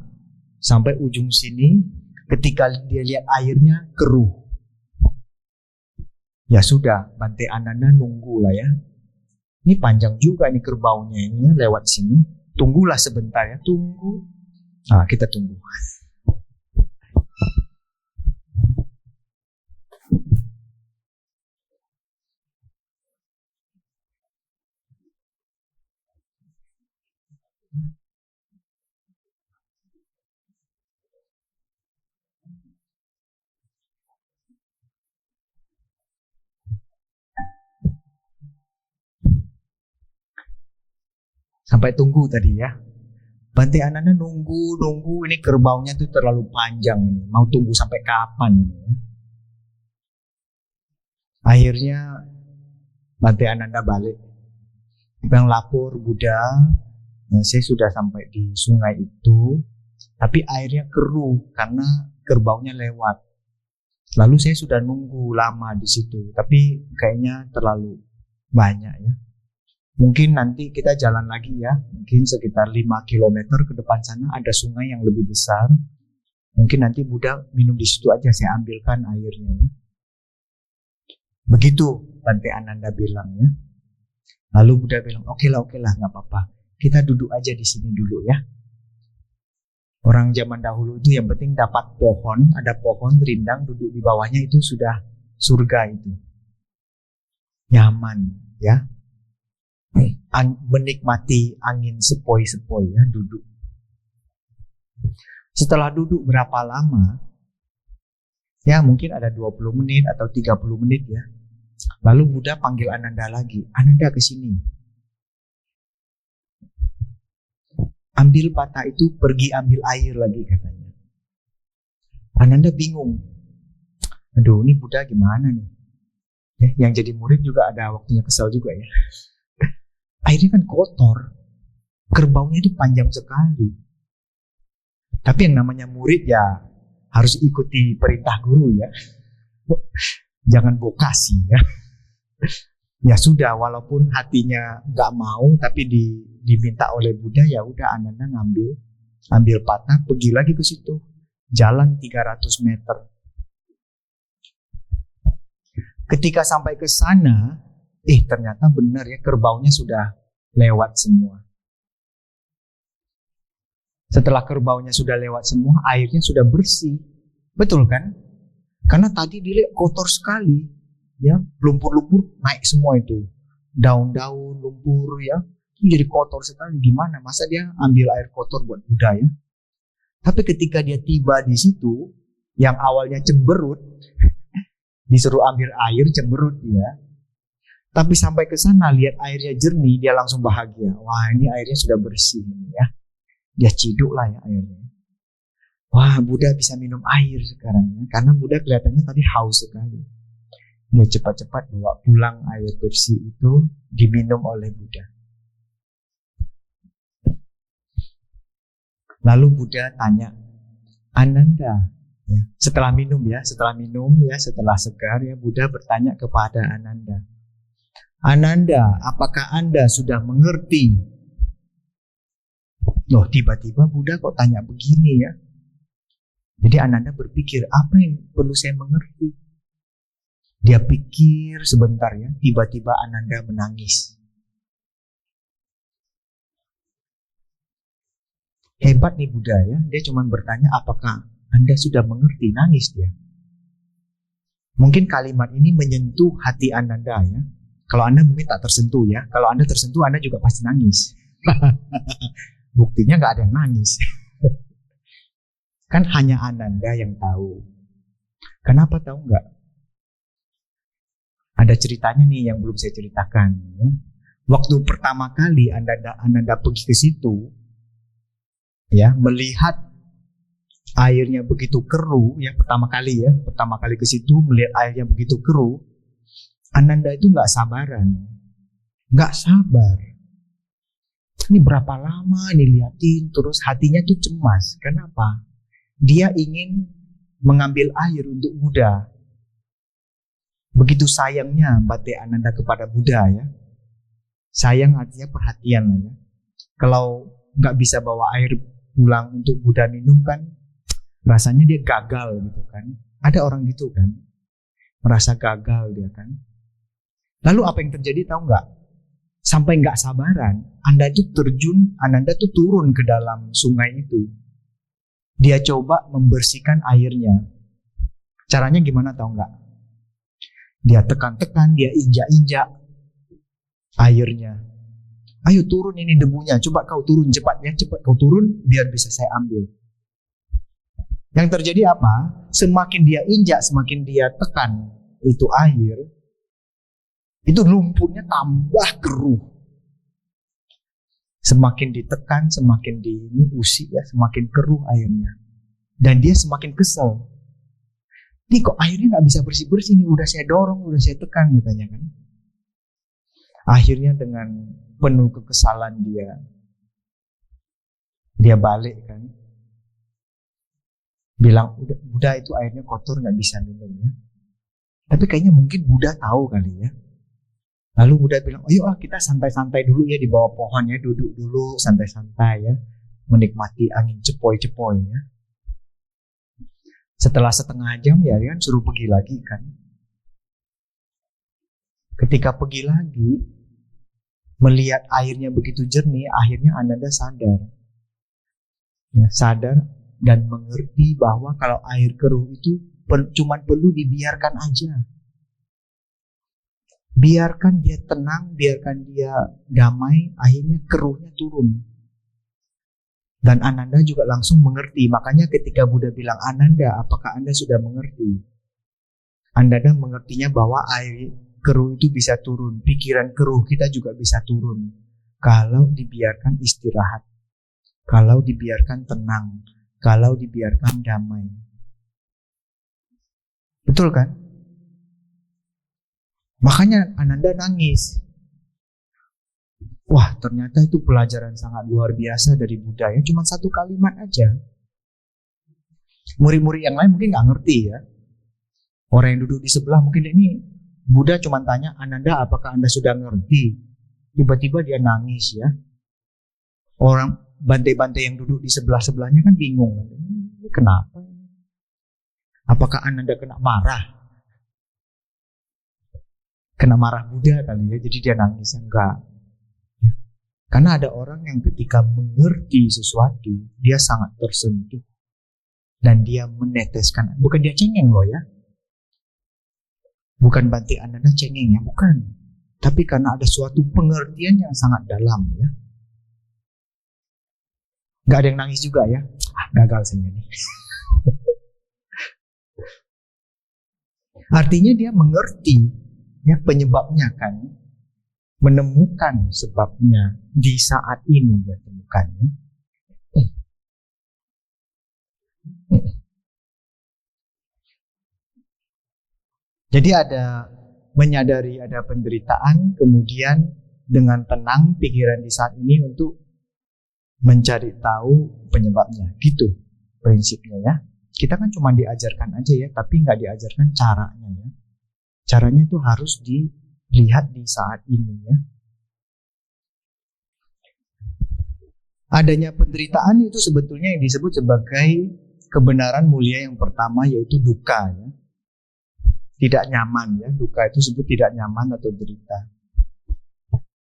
[SPEAKER 2] sampai ujung sini, ketika dia lihat airnya keruh. Ya sudah, Bante Ananda nunggu lah ya. Ini panjang juga nih kerbaunya ini ya, lewat sini. Tunggulah sebentar ya, tunggu. Nah, kita tunggu. Sampai tunggu tadi ya. Bante Ananda nunggu, ini kerbaunya tuh terlalu panjang ini. Mau tunggu sampai kapan ini ya? Akhirnya Bante Ananda balik. Bilang, lapor Buddha, saya sudah sampai di sungai itu, tapi airnya keruh karena kerbaunya lewat. Lalu saya sudah nunggu lama di situ, tapi kayaknya terlalu banyak ya. Mungkin nanti kita jalan lagi ya, mungkin sekitar 5 km ke depan sana ada sungai yang lebih besar. Mungkin nanti Buddha minum di situ aja, saya ambilkan airnya ya. Begitu Bante Ananda bilang ya. Lalu Buddha bilang, oke lah, nggak apa-apa. Kita duduk aja di sini dulu ya. Orang zaman dahulu itu yang penting dapat pohon, ada pohon rindang, duduk di bawahnya itu sudah surga itu. Nyaman ya. Menikmati angin sepoi-sepoi ya, duduk. Setelah duduk berapa lama, ya mungkin ada 20 menit atau 30 menit ya. Lalu Buddha panggil Ananda lagi, Ananda ke sini. Ambil patah itu, pergi ambil air lagi katanya. Ananda bingung. Aduh, ini Buddha gimana nih? Ya, yang jadi murid juga ada waktunya kesal juga ya. Airnya kan kotor, kerbaunya itu panjang sekali. Tapi yang namanya murid ya harus ikuti perintah guru ya. Jangan bokasi ya. Ya sudah, walaupun hatinya nggak mau, tapi diminta oleh Buddha, ya udah Ananda ambil patah, pergi lagi ke situ, jalan 300 meter. Ketika sampai ke sana, ternyata benar ya, kerbaunya sudah lewat semua. Setelah kerbaunya sudah lewat semua, airnya sudah bersih. Betul kan? Karena tadi dilihat kotor sekali. Ya, lumpur-lumpur naik semua itu. Daun-daun, lumpur ya. Itu jadi kotor sekali. Gimana? Masa dia ambil air kotor buat Buddha ya? Tapi ketika dia tiba di situ, yang awalnya cemberut, disuruh ambil air, cemberut dia. Tapi sampai ke sana lihat airnya jernih, dia langsung bahagia. Wah, ini airnya sudah bersih ini ya. Dia ciduk lah ya airnya. Wah, Buddha bisa minum air sekarang ya. Karena Buddha kelihatannya tadi haus sekali. Dia cepat-cepat bawa pulang air bersih itu, diminum oleh Buddha. Lalu Buddha tanya, Ananda, Ya. Setelah minum, setelah segar ya, Buddha bertanya kepada Ananda. Ananda, apakah Anda sudah mengerti? Loh, tiba-tiba Buddha kok tanya begini ya? Jadi Ananda berpikir, apa yang perlu saya mengerti? Dia pikir sebentar ya, tiba-tiba Ananda menangis. Hebat nih Buddha ya, dia cuma bertanya apakah Anda sudah mengerti, nangis dia. Mungkin kalimat ini menyentuh hati Ananda ya. Kalau Anda mungkin tak tersentuh ya, kalau Anda tersentuh Anda juga pasti nangis. Buktinya gak ada yang nangis. Kan hanya Ananda yang tahu. Kenapa tahu nggak? Ada ceritanya nih yang belum saya ceritakan. Ya. Waktu pertama kali Ananda pergi ke situ, ya melihat airnya begitu keruh, ya pertama kali ke situ melihat airnya begitu keruh, Ananda itu nggak sabar. Ini berapa lama ini liatin, terus hatinya tuh cemas. Kenapa? Dia ingin mengambil air untuk Buddha. Begitu sayangnya Bhante Ananda kepada Buddha ya. Sayang artinya perhatian lah ya. Kalau nggak bisa bawa air pulang untuk Buddha minum kan, rasanya dia gagal gitu kan. Ada orang gitu kan, merasa gagal dia kan. Lalu apa yang terjadi tahu nggak? Sampai nggak sabaran, Ananda tuh turun ke dalam sungai itu. Dia coba membersihkan airnya. Caranya gimana tahu nggak? Dia tekan-tekan, dia injak-injak airnya. Ayo turun ini debunya, coba kau turun cepat kau turun biar bisa saya ambil. Yang terjadi apa? Semakin dia injak, semakin dia tekan itu air, itu lumpurnya tambah keruh. Semakin ditekan, semakin diusik ya, semakin keruh airnya. Dan dia semakin kesel. Ini kok airnya nggak bisa bersih-bersih nih, udah saya dorong, udah saya tekan katanya kan. Akhirnya dengan penuh kekesalan dia balik kan. Bilang, Buddha itu airnya kotor nggak bisa minum ya. Tapi kayaknya mungkin Buddha tahu kali ya. Lalu Buddha bilang, ayo kita santai-santai dulu ya di bawah pohon ya, duduk dulu santai-santai ya, menikmati angin cepoi-cepoi ya. Setelah setengah jam ya kan suruh pergi lagi kan. Ketika pergi lagi, melihat airnya begitu jernih, akhirnya Ananda sadar. Ya, sadar dan mengerti bahwa kalau air keruh itu cuma perlu dibiarkan aja. Biarkan dia tenang, biarkan dia damai, akhirnya keruhnya turun. Dan Ananda juga langsung mengerti. Makanya ketika Buddha bilang, Ananda, apakah Anda sudah mengerti? Ananda mengertinya bahwa air keruh itu bisa turun. Pikiran keruh kita juga bisa turun. Kalau dibiarkan istirahat. Kalau dibiarkan tenang. Kalau dibiarkan damai. Betul kan? Makanya Ananda nangis. Wah, ternyata itu pelajaran sangat luar biasa dari Buddha ya. Cuma satu kalimat aja. Murid-murid yang lain mungkin nggak ngerti ya. Orang yang duduk di sebelah mungkin ini Buddha cuma tanya, Ananda apakah Anda sudah ngerti? Tiba-tiba dia nangis ya. Orang bantai-bantai yang duduk di sebelah-sebelahnya kan bingung. Kenapa? Apakah Ananda kena marah? Kena marah Buddha kali ya, jadi dia nangis. Enggak. Karena ada orang yang ketika mengerti sesuatu, dia sangat tersentuh. Dan dia meneteskan, bukan dia cengeng loh ya. Bukan Bhante Ananda cengeng ya, bukan. Tapi karena ada suatu pengertian yang sangat dalam ya. Gak ada yang nangis juga ya. Gagal saya nih. Artinya dia mengerti ya penyebabnya kan. Menemukan sebabnya di saat ini dia temukannya. Jadi ada menyadari ada penderitaan, kemudian dengan tenang pikiran di saat ini untuk mencari tahu penyebabnya. Gitu prinsipnya ya. Kita kan cuma diajarkan aja ya, tapi nggak diajarkan caranya ya. Caranya itu harus dilihat di saat ini ya. Adanya penderitaan itu sebetulnya yang disebut sebagai kebenaran mulia yang pertama, yaitu duka ya. Tidak nyaman ya, duka itu disebut tidak nyaman atau derita.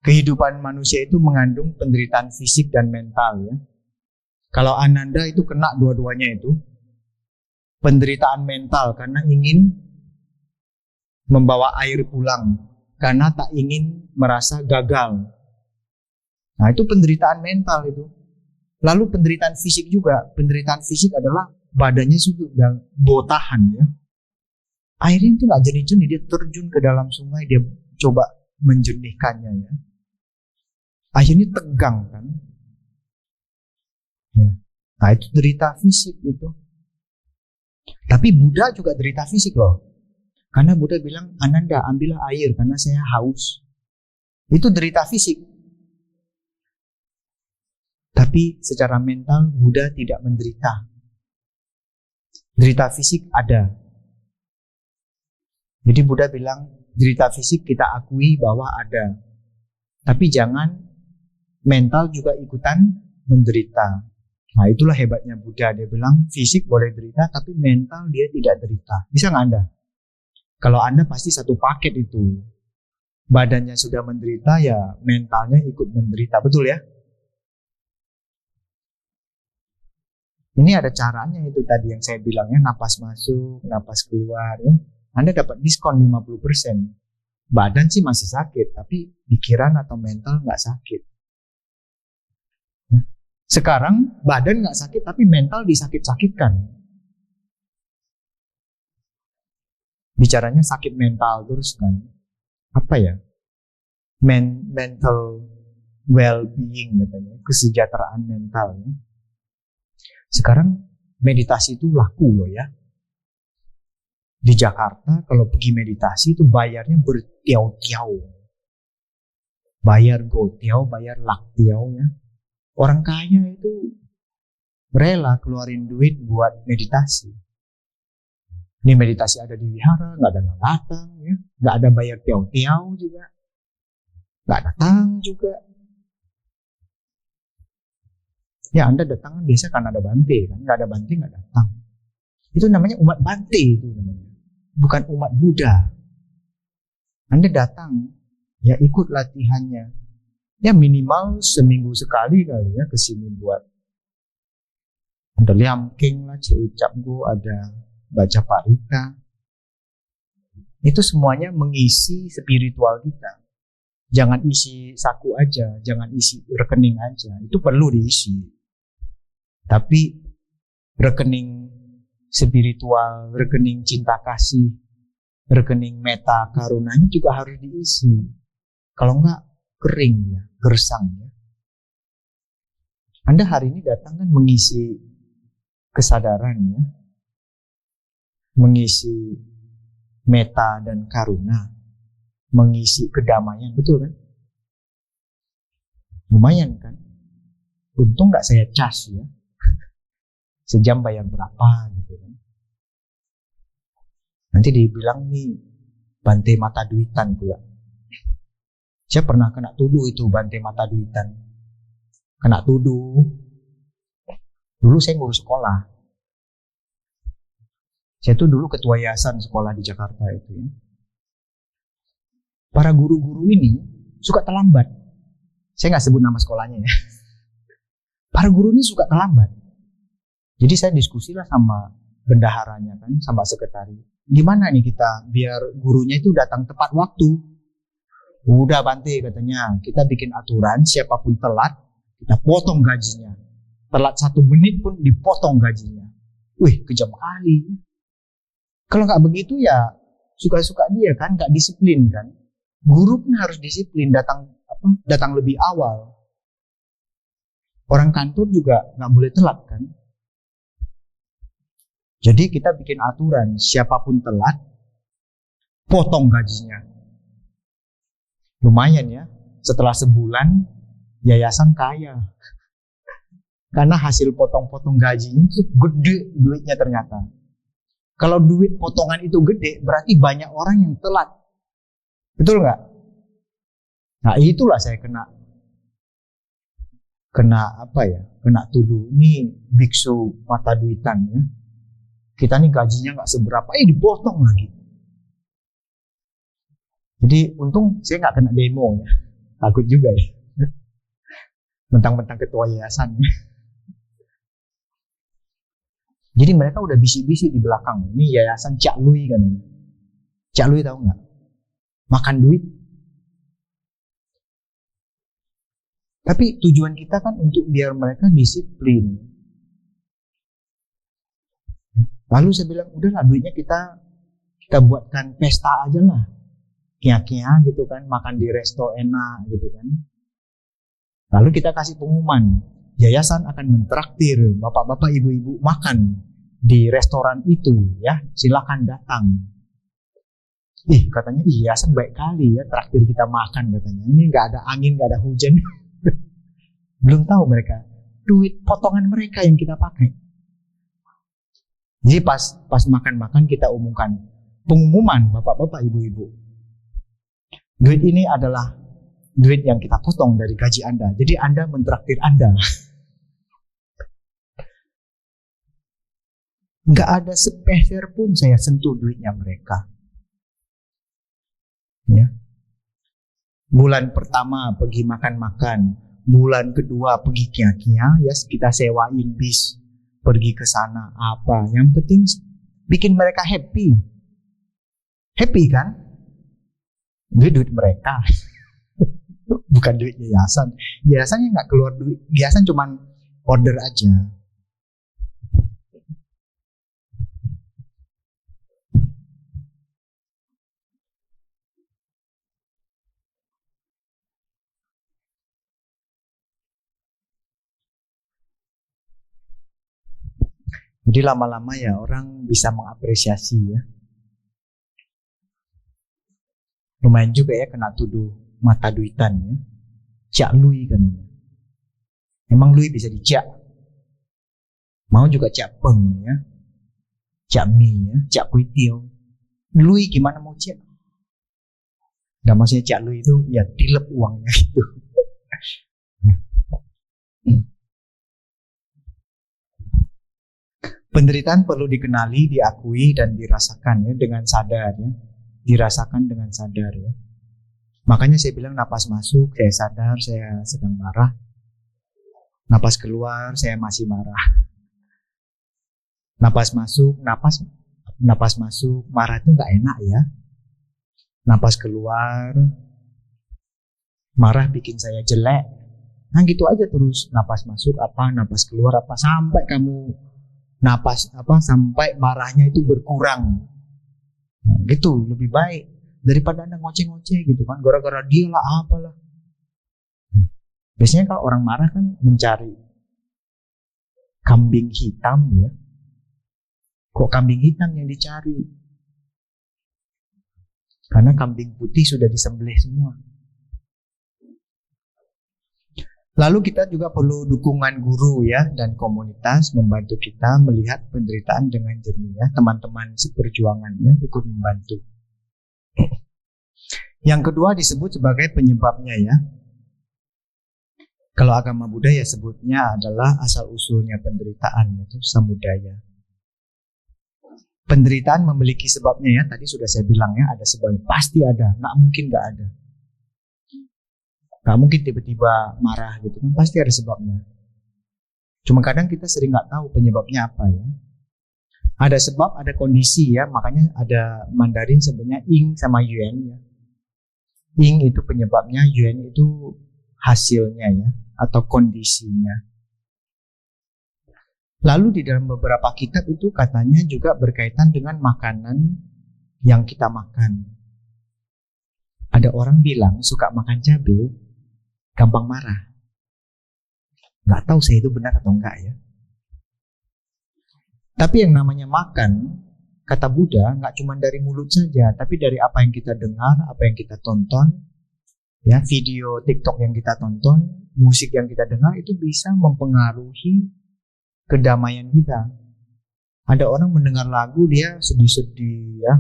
[SPEAKER 2] Kehidupan manusia itu mengandung penderitaan fisik dan mental ya. Kalau Ananda itu kena dua-duanya itu. Penderitaan mental karena ingin membawa air pulang, karena tak ingin merasa gagal. Nah, itu penderitaan mental itu. Lalu penderitaan fisik juga. Penderitaan fisik adalah badannya sudah botahan ya. Airnya itu nggak jernih-jernih, dia terjun ke dalam sungai, dia coba menjernihkannya ya. Akhirnya tegang kan. Ya. Nah, itu derita fisik itu. Tapi Buddha juga derita fisik loh. Karena Buddha bilang, Ananda ambillah air karena saya haus. Itu derita fisik. Tapi secara mental Buddha tidak menderita. Derita fisik ada. Jadi Buddha bilang, derita fisik kita akui bahwa ada. Tapi jangan mental juga ikutan menderita. Nah, itulah hebatnya Buddha. Dia bilang fisik boleh derita, tapi mental dia tidak derita. Bisa nggak Anda? Kalau Anda pasti satu paket itu. Badannya sudah menderita, ya mentalnya ikut menderita. Betul ya? Ini ada caranya itu tadi yang saya bilang ya, napas masuk, napas keluar ya. Anda dapat diskon 50%. Badan sih masih sakit, tapi pikiran atau mental nggak sakit. Sekarang badan nggak sakit, tapi mental disakit-sakitkan. Bicaranya sakit mental terus kan. Apa ya? Mental well-being katanya, kesejahteraan mental. Ya. Sekarang meditasi itu laku loh ya. Di Jakarta kalau pergi meditasi itu bayarnya bertiau-tiau. Bayar gotiau, bayar laktiau ya. Orang kaya itu rela keluarin duit buat meditasi. Ini meditasi ada di wihara, nggak ada yang datang, ya. Nggak ada bayar tiau-tiau juga, nggak datang juga. Ya Anda datang biasa karena ada bante, kan? Nggak ada bante nggak datang. Itu namanya umat bante itu namanya, bukan umat Buddha. Anda datang, ya ikut latihannya. Ya minimal seminggu sekali kali ya kesini buat ada liamking lah, cicap gua, ada baca parita. Itu semuanya mengisi spiritual kita. Jangan isi saku aja, jangan isi rekening aja. Itu perlu diisi. Tapi rekening spiritual, rekening cinta kasih, rekening meta karunanya juga harus diisi. Kalau enggak kering ya, gersang ya. Anda hari ini datang kan mengisi kesadaran ya, mengisi meta dan karuna, mengisi kedamaian, betul kan? Lumayan kan? Untung nggak saya cas ya, sejam bayar berapa gitu kan? Nanti dibilang nih bante mata duitan pula. Saya pernah kena tuduh itu bante mata duitan. Kena tuduh. Dulu saya ngurus sekolah. Saya tuh dulu ketua yayasan sekolah di Jakarta itu ya. Para guru-guru ini suka terlambat. Saya nggak sebut nama sekolahnya ya. Para guru ini suka terlambat. Jadi saya diskusilah sama bendaharanya kan, sama sekretaris. Gimana nih kita biar gurunya itu datang tepat waktu? Udah Bante katanya, kita bikin aturan siapapun telat, kita potong gajinya. Telat 1 menit pun dipotong gajinya. Wih, kejam kali. Kalau nggak begitu ya suka-suka dia kan, nggak disiplin kan. Guru pun harus disiplin, datang lebih awal. Orang kantor juga nggak boleh telat kan. Jadi kita bikin aturan, siapapun telat, potong gajinya. Lumayan ya, setelah sebulan yayasan kaya. Karena hasil potong-potong gajinya itu gede duitnya ternyata. Kalau duit potongan itu gede, berarti banyak orang yang telat. Betul nggak? Nah itulah saya kena kena tuduh. Ini biksu mata duitan ya. Kita nih gajinya nggak seberapa, dipotong lagi. Jadi untung saya nggak kena demo ya. Takut juga ya. Mentang-mentang ketua yayasan. Jadi mereka udah bisik-bisik di belakang. Ini yayasan Cak Lui katanya. Cak Lui tahu nggak? Makan duit. Tapi tujuan kita kan untuk biar mereka disiplin. Lalu saya bilang, udahlah duitnya kita buatkan pesta aja lah. Kia-kia gitu kan, makan di resto enak gitu kan. Lalu kita kasih pengumuman, yayasan akan mentraktir bapak-bapak ibu-ibu makan di restoran itu ya, silakan datang. Katanya yayasan baik kali ya, traktir kita makan katanya. Ini nggak ada angin, nggak ada hujan. Belum tahu mereka duit potongan mereka yang kita pakai. Jadi pas makan-makan kita umumkan pengumuman bapak-bapak ibu-ibu. Duit ini adalah duit yang kita potong dari gaji Anda. Jadi Anda mentraktir Anda. Nggak ada sepeser pun saya sentuh duitnya mereka. Ya. Bulan pertama pergi makan-makan. Bulan kedua pergi kia-kia. Ya kita sewain bis. Pergi ke sana. Apa. Yang penting bikin mereka happy. Happy kan? Duit mereka. Bukan duit yayasan. Yayasannya nggak keluar duit. Yayasan cuman order aja. Jadi lama-lama ya orang bisa mengapresiasi ya. Lumayan juga ya kena tuduh mata duitan ya. Cak Lui katanya. Emang Lui bisa dicak? Mau juga cak peng ya. Cak mie ya, cak kuitiau. Lui gimana mau cak? Gak maksudnya cak Lui itu ya tilep uangnya gitu. Penderitaan perlu dikenali, diakui dan dirasakan ya dengan sadar ya. Dirasakan dengan sadar ya. Makanya saya bilang napas masuk, saya sadar saya sedang marah. Napas keluar, saya masih marah. Napas masuk, napas masuk, marah itu nggak enak ya. Napas keluar, marah bikin saya jelek. Nah gitu aja terus, napas masuk apa, napas keluar apa, sampai kamu napas apa, sampai marahnya itu berkurang. Nah, gitu lebih baik daripada Anda ngoceh-ngoceh gitu kan, gara-gara dia lah apalah. Biasanya kalau orang marah kan mencari kambing hitam ya. Kok kambing hitam yang dicari? Karena kambing putih sudah disembelih semua. Lalu kita juga perlu dukungan guru ya dan komunitas membantu kita melihat penderitaan dengan jernih ya. Teman-teman seperjuangannya ikut membantu. Yang kedua disebut sebagai penyebabnya ya. Kalau agama Buddha ya sebutnya adalah asal-usulnya penderitaan, yaitu samudaya. Penderitaan memiliki sebabnya ya, tadi sudah saya bilang ya, ada sebabnya, pasti ada, nggak mungkin nggak ada. Nggak mungkin tiba-tiba marah gitu kan, pasti ada sebabnya. Cuma kadang kita sering nggak tahu penyebabnya apa ya. Ada sebab, ada kondisi ya, makanya ada Mandarin sebutnya Ying sama Yuan ya. Ying itu penyebabnya, Yuan itu hasilnya ya, atau kondisinya. Lalu di dalam beberapa kitab itu katanya juga berkaitan dengan makanan yang kita makan. Ada orang bilang suka makan cabai, gampang marah. Nggak tahu saya itu benar atau enggak ya. Tapi yang namanya makan, kata Buddha, nggak cuma dari mulut saja, tapi dari apa yang kita dengar, apa yang kita tonton, ya video TikTok yang kita tonton, musik yang kita dengar itu bisa mempengaruhi kedamaian kita. Ada orang mendengar lagu dia sedih-sedih ya.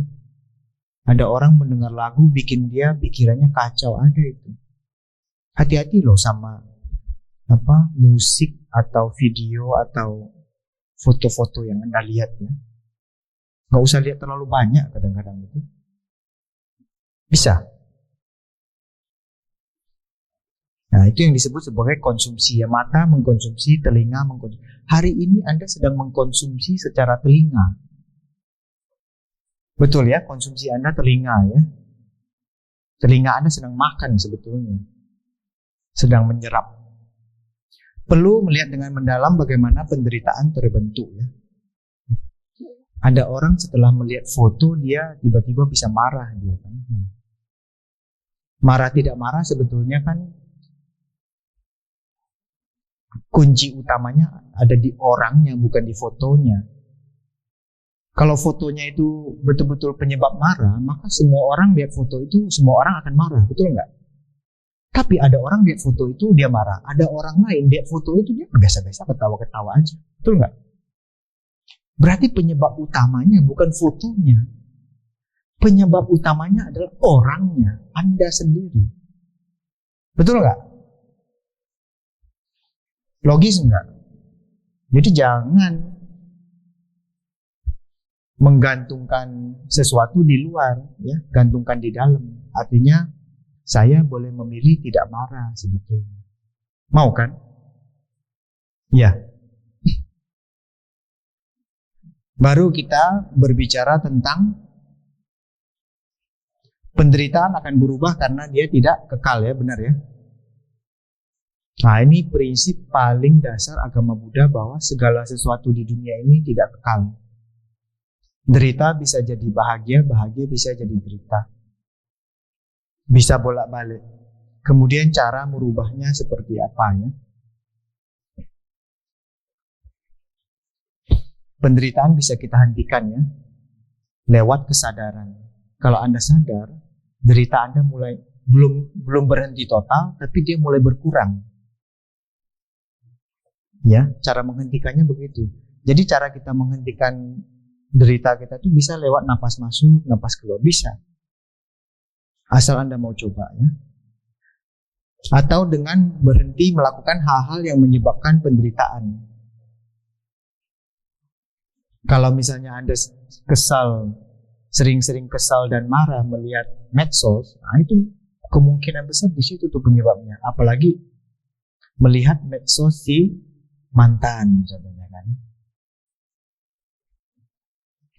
[SPEAKER 2] Ada orang mendengar lagu bikin dia pikirannya kacau, ada itu. Hati-hati loh sama musik atau video atau foto-foto yang Anda lihat ya. Nggak usah lihat terlalu banyak kadang-kadang itu. Bisa. Nah, itu yang disebut sebagai konsumsi ya. Mata mengkonsumsi, telinga mengkonsumsi. Hari ini Anda sedang mengkonsumsi secara telinga. Betul ya, konsumsi Anda telinga ya. Telinga Anda sedang makan sebetulnya. Sedang menyerap. Perlu melihat dengan mendalam bagaimana penderitaan terbentuk ya. Ada orang setelah melihat foto dia tiba-tiba bisa marah dia kan. Marah tidak marah sebetulnya kan kunci utamanya ada di orangnya bukan di fotonya. Kalau fotonya itu betul-betul penyebab marah, maka semua orang lihat foto itu, semua orang akan marah, betul nggak? Tapi ada orang lihat foto itu dia marah, ada orang lain lihat foto itu dia biasa-biasa ketawa-ketawa aja, betul nggak? Berarti penyebab utamanya bukan fotonya, penyebab utamanya adalah orangnya, Anda sendiri, betul nggak? Logis nggak? Jadi jangan menggantungkan sesuatu di luar, ya, gantungkan di dalam. Artinya saya boleh memilih tidak marah sebetulnya. Mau kan? Ya. Baru kita berbicara tentang penderitaan akan berubah karena dia tidak kekal ya, benar ya? Nah, ini prinsip paling dasar agama Buddha bahwa segala sesuatu di dunia ini tidak kekal. Derita bisa jadi bahagia, bahagia bisa jadi derita. Bisa bolak-balik. Kemudian cara merubahnya seperti apa ya? Penderitaan bisa kita hentikan ya, lewat kesadaran. Kalau Anda sadar, derita Anda mulai belum berhenti total, tapi dia mulai berkurang. Ya, cara menghentikannya begitu. Jadi cara kita menghentikan derita kita itu bisa lewat napas masuk, napas keluar, bisa. Asal Anda mau coba ya. Atau dengan berhenti melakukan hal-hal yang menyebabkan penderitaan. Kalau misalnya Anda kesal, sering-sering kesal dan marah melihat medsos, nah itu kemungkinan besar di situ tuh penyebabnya. Apalagi melihat medsos si mantan, contohnya kan.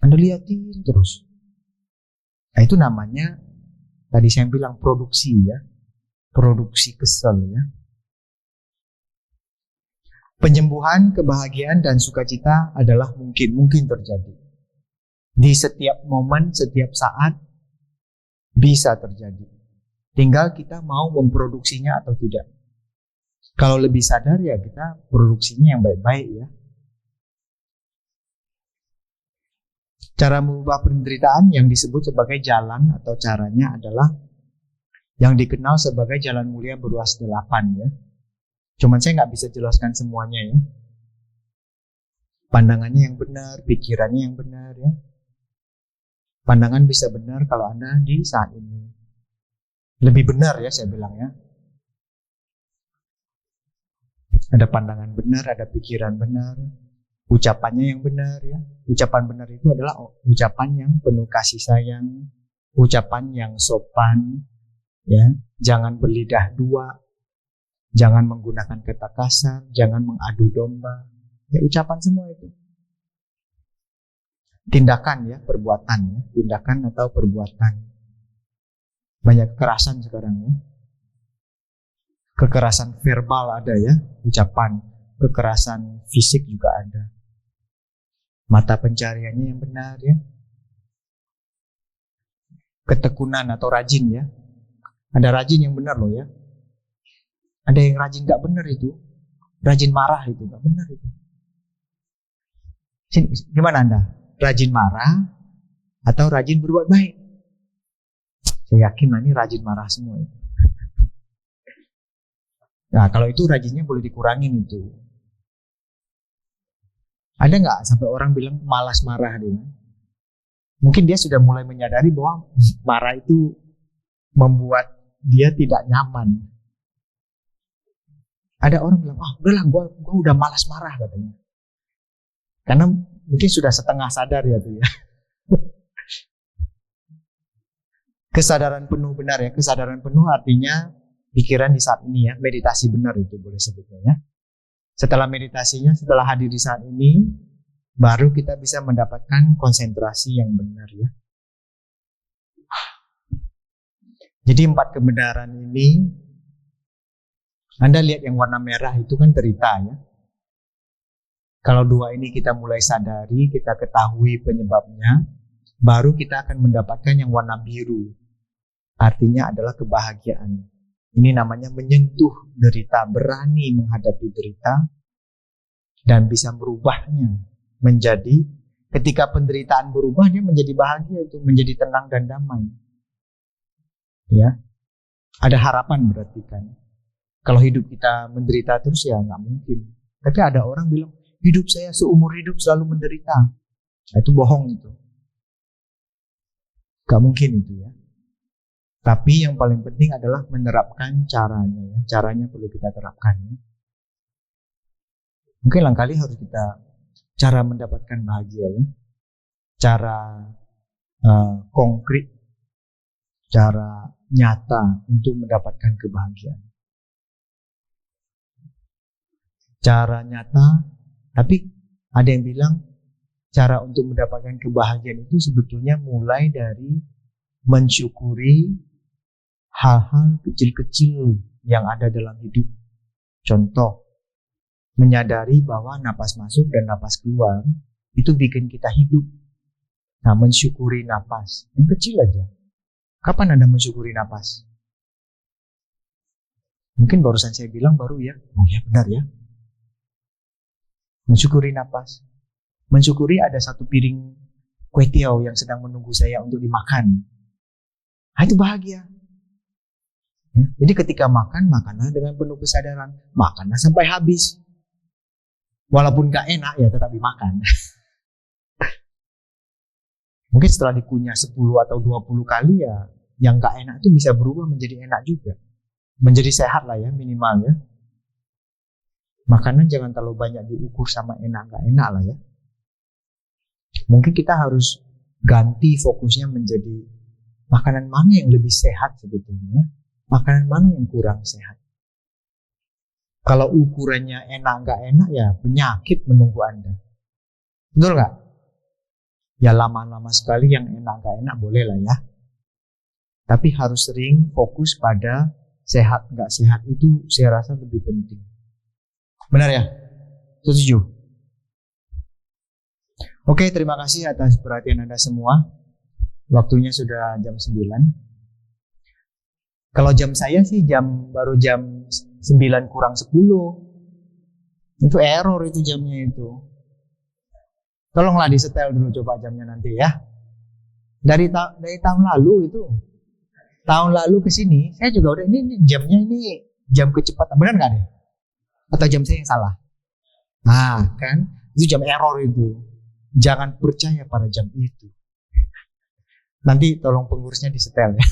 [SPEAKER 2] Anda lihatin terus. Nah, itu namanya, tadi saya bilang produksi ya. Produksi kesel ya. Penyembuhan, kebahagiaan, dan sukacita adalah mungkin terjadi. Di setiap momen, setiap saat, bisa terjadi. Tinggal kita mau memproduksinya atau tidak. Kalau lebih sadar ya kita produksinya yang baik-baik ya. Cara mengubah penderitaan yang disebut sebagai jalan atau caranya adalah yang dikenal sebagai jalan mulia beruas 8 ya. Cuman saya nggak bisa jelaskan semuanya ya. Pandangannya yang benar, pikirannya yang benar ya. Pandangan bisa benar kalau Anda di saat ini. Lebih benar ya saya bilang ya. Ada pandangan benar, ada pikiran benar. Ucapannya yang benar ya. Ucapan benar itu adalah ucapan yang penuh kasih sayang, ucapan yang sopan ya. Jangan berlidah dua, jangan menggunakan kata kasar, jangan mengadu domba. Ya, ucapan semua itu. Tindakan ya, perbuatan ya, tindakan atau perbuatan. Banyak kekerasan sekarang ya. Kekerasan verbal ada ya, ucapan. Kekerasan fisik juga ada. Mata pencariannya yang benar ya. Ketekunan atau rajin ya. Ada rajin yang benar loh ya. Ada yang rajin gak benar itu. Rajin marah itu gak benar itu. Gimana Anda? Rajin marah atau rajin berbuat baik? Saya yakin ini rajin marah semua itu. Nah, kalau itu rajinnya boleh dikurangin itu. Ada nggak sampai orang bilang malas marah dia? Mungkin dia sudah mulai menyadari bahwa marah itu membuat dia tidak nyaman. Ada orang bilang, udahlah gua udah malas marah katanya. Karena mungkin sudah setengah sadar ya tuh ya. Kesadaran penuh benar ya. Kesadaran penuh artinya pikiran di saat ini ya. Meditasi benar itu boleh sebutnya ya. Setelah meditasinya, setelah hadir di saat ini, baru kita bisa mendapatkan konsentrasi yang benar ya. Jadi 4 kebenaran ini, Anda lihat yang warna merah itu kan derita ya. Kalau 2 ini kita mulai sadari, kita ketahui penyebabnya, baru kita akan mendapatkan yang warna biru. Artinya adalah kebahagiaan. Ini namanya menyentuh derita, berani menghadapi derita, dan bisa merubahnya menjadi, ketika penderitaan berubah, dia menjadi bahagia, itu menjadi tenang dan damai. Ya, ada harapan berarti kan. Kalau hidup kita menderita terus ya nggak mungkin. Tapi ada orang bilang, hidup saya seumur hidup selalu menderita. Nah, itu bohong itu. Gak mungkin itu ya. Tapi yang paling penting adalah menerapkan caranya ya. Caranya perlu kita terapkan ya. Mungkin lain kali harus kita cara mendapatkan bahagia ya. Cara konkret, cara nyata untuk mendapatkan kebahagiaan. Cara nyata, tapi ada yang bilang cara untuk mendapatkan kebahagiaan itu sebetulnya mulai dari mensyukuri hal-hal kecil-kecil yang ada dalam hidup. Contoh, menyadari bahwa napas masuk dan napas keluar itu bikin kita hidup. Nah, mensyukuri napas yang kecil aja. Kapan Anda mensyukuri napas? Mungkin barusan saya bilang baru ya. Oh ya, benar ya. Mensyukuri napas. Mensyukuri ada 1 piring kue tiaw yang sedang menunggu saya untuk dimakan. Nah, itu bahagia. Ya, jadi ketika makan, makanlah dengan penuh kesadaran. Makanlah sampai habis. Walaupun gak enak ya tetap dimakan. Mungkin setelah dikunyah 10 atau 20 kali ya, yang gak enak itu bisa berubah menjadi enak juga. Menjadi sehat lah ya minimal ya. Makanan jangan terlalu banyak diukur sama enak gak enak lah ya. Mungkin kita harus ganti fokusnya menjadi makanan mana yang lebih sehat sebetulnya. Makanan mana yang kurang sehat. Kalau ukurannya enak gak enak ya penyakit menunggu Anda. Betul gak? Ya lama-lama sekali yang enak gak enak boleh lah ya. Tapi harus sering fokus pada sehat gak sehat itu saya rasa lebih penting. Benar ya? Setuju? Oke, terima kasih atas perhatian Anda semua. Waktunya sudah jam 9. Kalau jam saya sih baru jam 9 kurang 10. Itu error itu jamnya itu. Tolonglah disetel dulu coba jamnya nanti ya. Dari tahun lalu itu. Tahun lalu ke sini, saya juga udah ini jamnya ini jam kecepatan. Benar nggak nih? Atau jam saya yang salah? Nah, kan? Itu jam error itu. Jangan percaya pada jam itu. Nanti tolong pengurusnya disetel ya.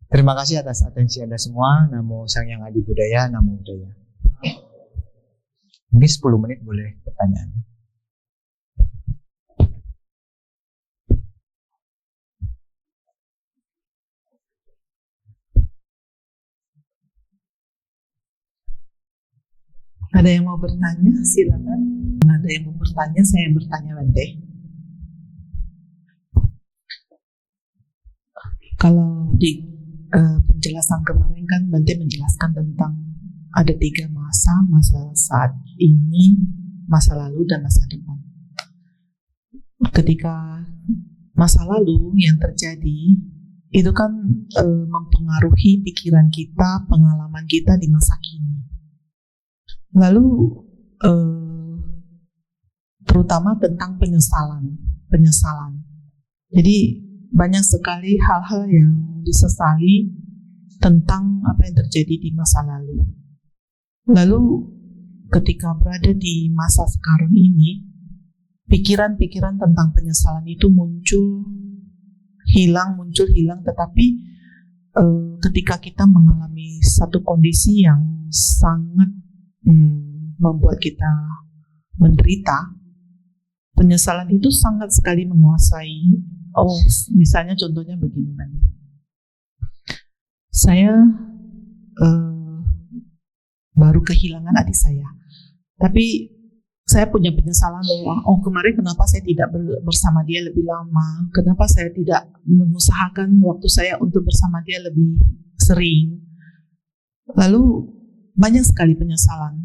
[SPEAKER 2] Terima kasih atas atensi Anda semua. Namo Sang Hyang Adi Budaya, Namo Buddhaya. Mungkin 10 menit boleh pertanyaan.
[SPEAKER 1] Ada yang mau bertanya? Silakan. Ada yang mau bertanya, saya bertanya Bante. Kalau di penjelasan kemarin kan Bante menjelaskan tentang ada 3 masa saat ini, masa lalu dan masa depan. Ketika masa lalu yang terjadi itu kan mempengaruhi pikiran kita, pengalaman kita di masa kini. Lalu terutama tentang penyesalan. Jadi banyak sekali hal-hal yang disesali tentang apa yang terjadi di masa lalu. Lalu ketika berada di masa sekarang ini, pikiran-pikiran tentang penyesalan itu muncul hilang, tetapi ketika kita mengalami satu kondisi yang sangat membuat kita menderita, penyesalan itu sangat sekali menguasai. Misalnya contohnya begini nanti. Saya baru kehilangan adik saya, tapi saya punya penyesalan bahwa kemarin kenapa saya tidak bersama dia lebih lama, kenapa saya tidak mengusahakan waktu saya untuk bersama dia lebih sering. Lalu banyak sekali penyesalan,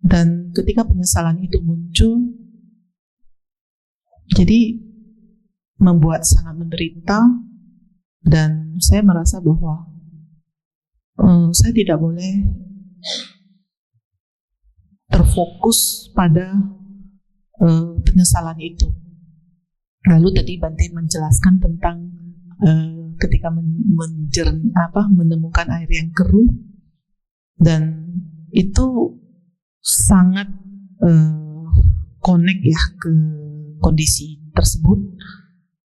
[SPEAKER 1] dan ketika penyesalan itu muncul, jadi membuat sangat menderita, dan saya merasa bahwa saya tidak boleh terfokus pada penyesalan itu. Lalu tadi Bante menjelaskan tentang ketika menemukan air yang keruh, dan itu sangat connect ya ke kondisi tersebut.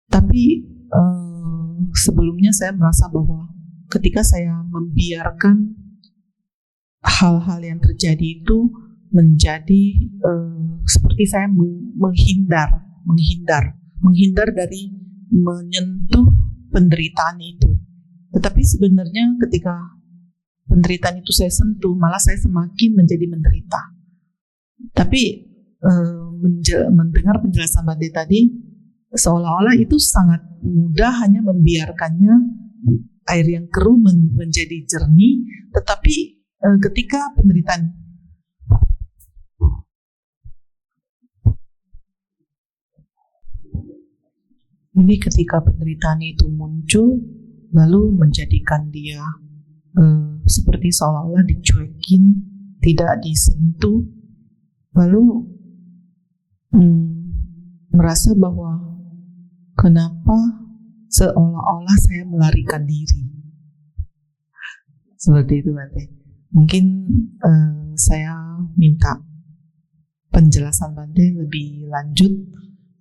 [SPEAKER 1] Tapi sebelumnya saya merasa bahwa ketika saya membiarkan hal-hal yang terjadi itu menjadi seperti saya menghindar dari menyentuh penderitaan itu. Tetapi sebenarnya ketika penderitaan itu saya sentuh, malah saya semakin menjadi menderita. Tapi mendengar penjelasan Bante tadi, seolah-olah itu sangat mudah, hanya membiarkannya air yang keruh menjadi jernih. Tetapi ketika penderitaan itu muncul, lalu menjadikan dia seperti seolah-olah dicuekin, tidak disentuh, lalu merasa bahwa kenapa seolah-olah saya melarikan diri. Seperti itu Bante. Mungkin saya minta penjelasan Bante lebih lanjut.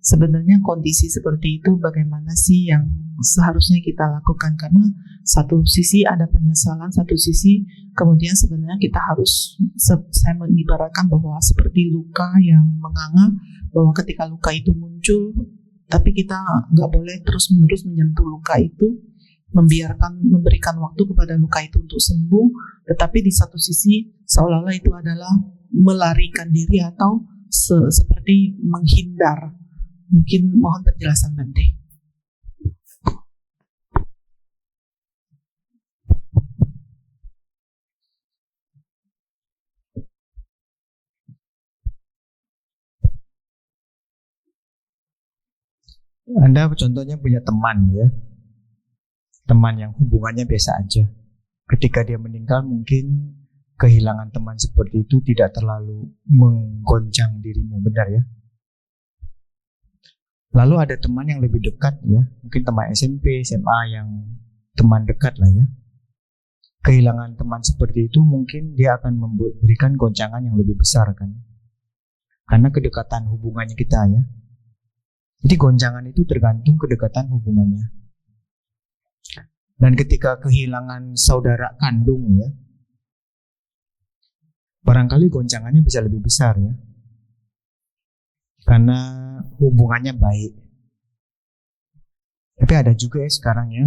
[SPEAKER 1] Sebenarnya kondisi seperti itu bagaimana sih yang seharusnya kita lakukan? Karena satu sisi ada penyesalan, satu sisi kemudian sebenarnya kita harus, saya mengibaratkan bahwa seperti luka yang menganga, bahwa ketika luka itu muncul, tapi kita nggak boleh terus-menerus menyentuh luka itu, memberikan waktu kepada luka itu untuk sembuh. Tetapi di satu sisi seolah-olah itu adalah melarikan diri atau seperti menghindar. Mungkin mohon penjelasan Bante.
[SPEAKER 2] Anda contohnya punya teman ya, teman yang hubungannya biasa aja. Ketika dia meninggal, mungkin kehilangan teman seperti itu tidak terlalu menggoncang dirimu, benar ya? Lalu ada teman yang lebih dekat ya, mungkin teman SMP, SMA yang teman dekat lah ya. Kehilangan teman seperti itu mungkin dia akan memberikan goncangan yang lebih besar kan. Karena kedekatan hubungannya kita ya. Jadi goncangan itu tergantung kedekatan hubungannya. Dan ketika kehilangan saudara kandung ya, barangkali goncangannya bisa lebih besar ya. Karena hubungannya baik. Tapi ada juga ya sekarang ya,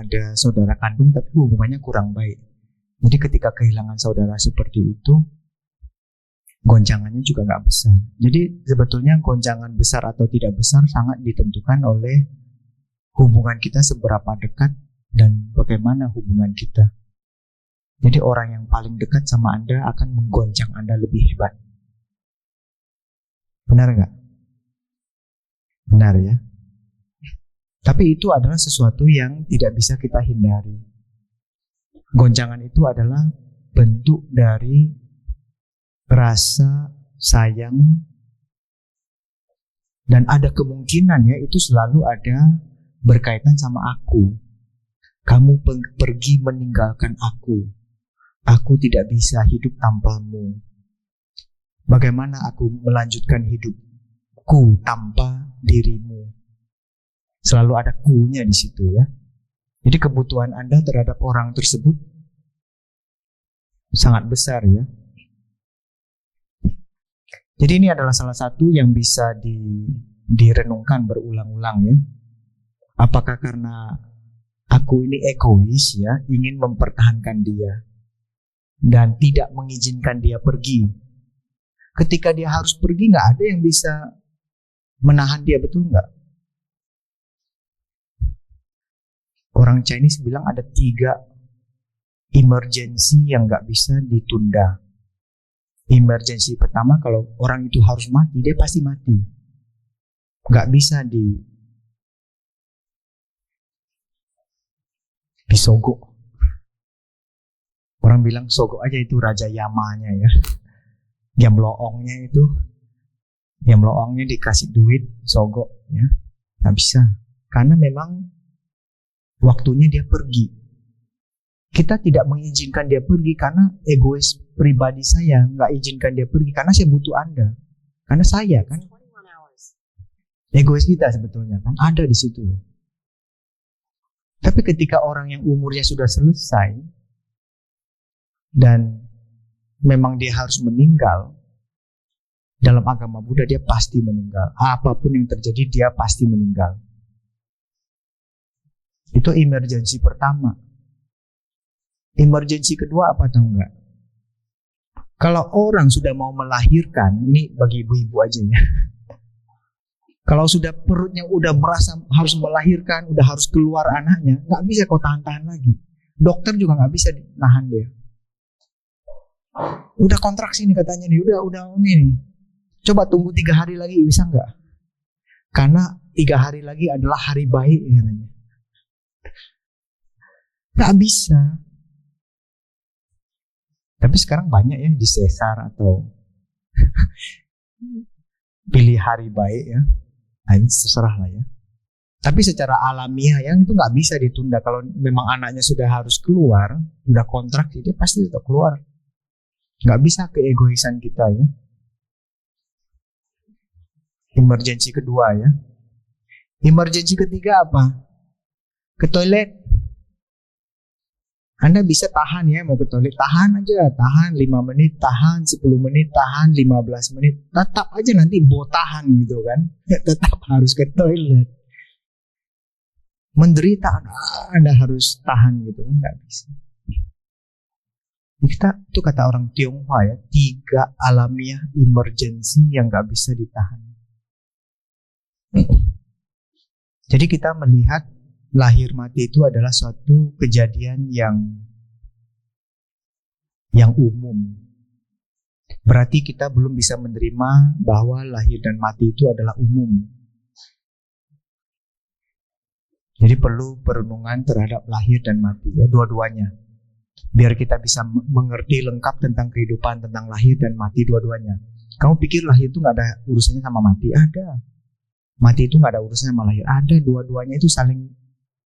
[SPEAKER 2] ada saudara kandung tapi hubungannya kurang baik. Jadi ketika kehilangan saudara seperti itu, goncangannya juga nggak besar. Jadi sebetulnya goncangan besar atau tidak besar sangat ditentukan oleh hubungan kita seberapa dekat dan bagaimana hubungan kita. Jadi orang yang paling dekat sama Anda akan menggoncang Anda lebih hebat. Benar nggak? Benar ya. Tapi itu adalah sesuatu yang tidak bisa kita hindari. Goncangan itu adalah bentuk dari rasa sayang, dan ada kemungkinan ya itu selalu ada berkaitan sama aku. Kamu pergi meninggalkan aku. Aku tidak bisa hidup tanpamu. Bagaimana aku melanjutkan hidupku tanpa dirimu? Selalu ada ku-nya di situ ya. Jadi kebutuhan Anda terhadap orang tersebut sangat besar ya. Jadi ini adalah salah satu yang bisa direnungkan berulang-ulang ya. Apakah karena aku ini egois ya, ingin mempertahankan dia dan tidak mengizinkan dia pergi. Ketika dia harus pergi, nggak ada yang bisa menahan dia, betul nggak? Orang Chinese bilang ada 3 emergency yang nggak bisa ditunda. Emergency pertama, kalau orang itu harus mati, dia pasti mati. Nggak bisa disogok. Orang bilang sogok aja, itu Raja Yamanya ya. Yamloongnya itu, Yamloongnya dikasih duit, sogok ya. Nggak bisa. Karena memang waktunya dia pergi. Kita tidak mengizinkan dia pergi karena egois pribadi saya nggak izinkan dia pergi karena saya butuh Anda. Karena saya kan egois kita sebetulnya kan ada di situ loh. Tapi ketika orang yang umurnya sudah selesai dan memang dia harus meninggal, dalam agama Buddha dia pasti meninggal. Apapun yang terjadi dia pasti meninggal. Itu emergency pertama. Emergency kedua apa tahu nggak? Kalau orang sudah mau melahirkan, ini bagi ibu-ibu aja ya. Kalau sudah perutnya udah merasa harus melahirkan, udah harus keluar anaknya, nggak bisa kau tahan-tahan lagi. Dokter juga nggak bisa nahan dia. Udah kontraksi nih katanya nih, udah ini nih. Coba tunggu 3 hari lagi, bisa nggak? Karena 3 hari lagi adalah hari baik katanya. Nggak bisa. Tapi sekarang banyak ya di sesar atau pilih hari baik ya. Nah, ini terserah lah ya. Tapi secara alamiah yang itu nggak bisa ditunda. Kalau memang anaknya sudah harus keluar, udah kontrak, dia pasti tetap keluar. Nggak bisa keegoisan kita ya. Emergency kedua ya. Emergency ketiga apa? Ke toilet. Anda bisa tahan ya, mau ke toilet, tahan aja, tahan 5 menit, tahan 10 menit, tahan 15 menit, tetap aja nanti tahan gitu kan, tetap harus ke toilet. Menderita, Anda harus tahan gitu kan, nggak bisa. Itu kata orang Tionghoa ya, 3 alamiah emergency yang nggak bisa ditahan. Jadi kita melihat lahir mati itu adalah suatu kejadian yang umum. Berarti kita belum bisa menerima bahwa lahir dan mati itu adalah umum. Jadi perlu perenungan terhadap lahir dan mati ya, dua-duanya. Biar kita bisa mengerti lengkap tentang kehidupan, tentang lahir dan mati dua-duanya. Kamu pikir lahir itu nggak ada urusannya sama mati? Ada. Mati itu nggak ada urusannya sama lahir. Ada, dua-duanya itu saling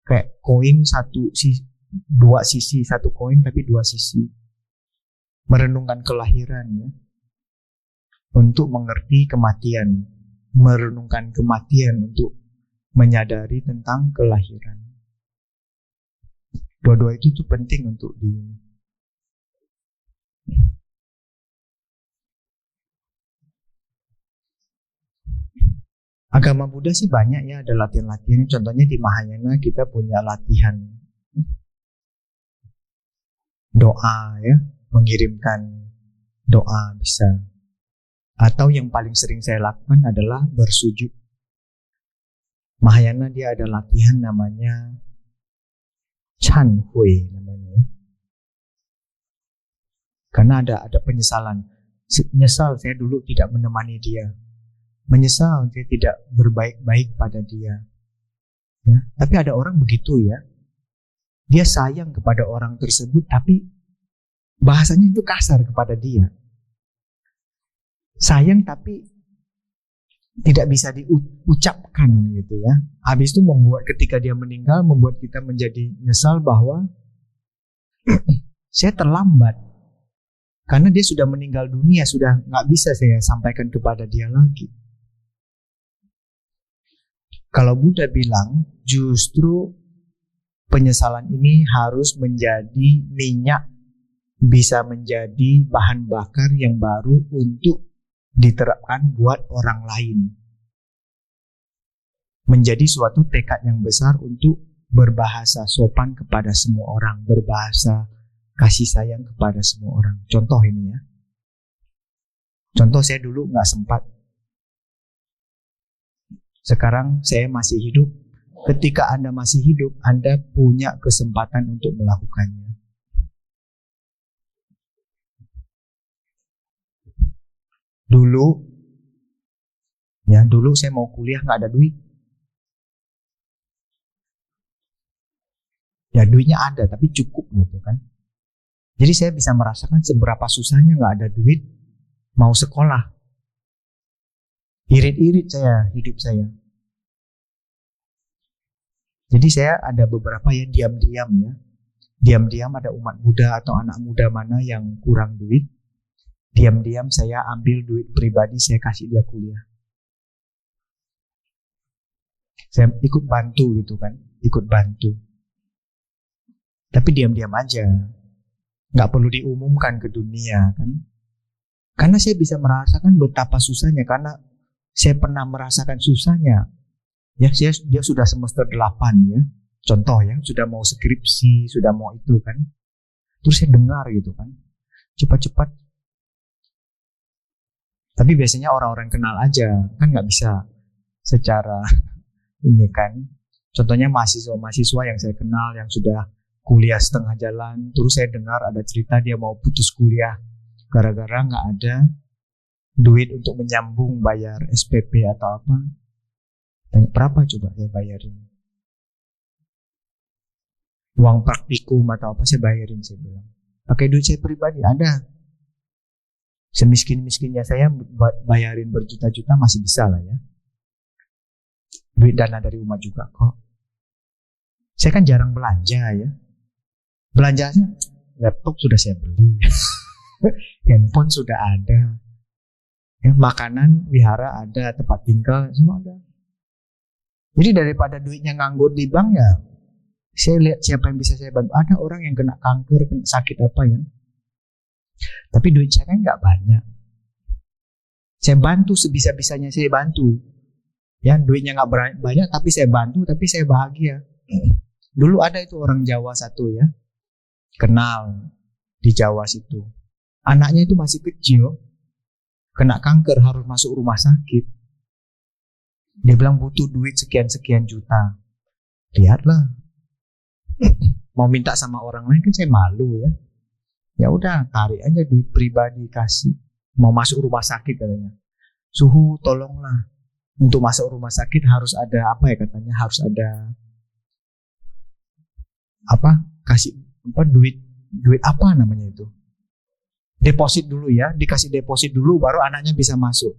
[SPEAKER 2] kayak koin dua sisi, satu koin tapi 2 sisi. Merenungkan kelahiran ya, untuk mengerti kematian. Merenungkan kematian untuk menyadari tentang kelahiran. Dua-dua itu tuh penting untuk Agama Buddha sih banyak ya, ada latihan-latihan. Contohnya di Mahayana kita punya latihan doa ya, mengirimkan doa bisa. Atau yang paling sering saya lakukan adalah bersujud. Mahayana dia ada latihan namanya Chan Hui namanya. Karena ada penyesalan. Menyesal saya dulu tidak menemani dia. Menyesal dia tidak berbaik-baik pada dia. Ya, tapi ada orang begitu ya. Dia sayang kepada orang tersebut tapi bahasanya itu kasar kepada dia. Sayang tapi tidak bisa diucapkan gitu ya. Habis itu ketika dia meninggal membuat kita menjadi nyesal bahwa saya terlambat. Karena dia sudah meninggal dunia, sudah nggak bisa saya sampaikan kepada dia lagi. Kalau Buddha bilang, justru penyesalan ini harus menjadi minyak, bisa menjadi bahan bakar yang baru untuk diterapkan buat orang lain. Menjadi suatu tekad yang besar untuk berbahasa sopan kepada semua orang, berbahasa kasih sayang kepada semua orang. Contoh ini ya. Contoh saya dulu nggak sempat. Sekarang saya masih hidup. Ketika Anda masih hidup, Anda punya kesempatan untuk melakukannya. Dulu saya mau kuliah nggak ada duit. Ya duitnya ada, tapi cukup gitu kan. Jadi saya bisa merasakan seberapa susahnya nggak ada duit mau sekolah. Irit-irit hidup saya. Jadi saya ada beberapa yang diam-diam ya. Diam-diam ada umat Buddha atau anak muda mana yang kurang duit. Diam-diam saya ambil duit pribadi, saya kasih dia kuliah. Saya ikut bantu gitu kan. Ikut bantu. Tapi diam-diam aja. Nggak perlu diumumkan ke dunia kan. Karena saya bisa merasakan betapa susahnya. Karena saya pernah merasakan susahnya. Ya, dia sudah semester 8 ya. Contoh ya, sudah mau skripsi, sudah mau itu kan. Terus saya dengar gitu kan. Cepat-cepat. Tapi biasanya orang-orang kenal aja. Kan nggak bisa secara ini kan. Contohnya mahasiswa-mahasiswa yang saya kenal yang sudah kuliah setengah jalan, terus saya dengar ada cerita dia mau putus kuliah gara-gara nggak ada duit untuk menyambung bayar SPP atau apa. Tanya berapa coba saya bayarin. Uang praktikum atau apa saya bayarin, saya bilang. Pakai duit saya pribadi ada. Semiskin-miskinnya saya bayarin berjuta-juta masih bisa lah ya. Duit dana dari umat juga kok. Saya kan jarang belanja ya. Belanjanya laptop sudah saya beli, handphone sudah ada, ya, makanan wihara ada, tempat tinggal semua ada. Jadi daripada duitnya nganggur di bank ya, saya lihat siapa yang bisa saya bantu. Ada orang yang kena kanker, kena sakit apa ya, tapi duit saya kan nggak banyak. Saya bantu sebisa-bisanya saya bantu. Ya duitnya nggak banyak tapi saya bantu, tapi saya bahagia. Dulu ada itu orang Jawa satu ya. Kenal di Jawa situ. Anaknya itu masih kecil, kena kanker harus masuk rumah sakit. Dia bilang butuh duit sekian-sekian juta. Lihatlah. Mau minta sama orang lain kan saya malu ya. Ya udah tarik aja duit pribadi kasih. Mau masuk rumah sakit katanya. Suhu tolonglah. Untuk masuk rumah sakit harus ada apa ya katanya, harus ada apa kasih apa duit apa namanya itu, deposit dulu ya, dikasih deposit dulu baru anaknya bisa masuk.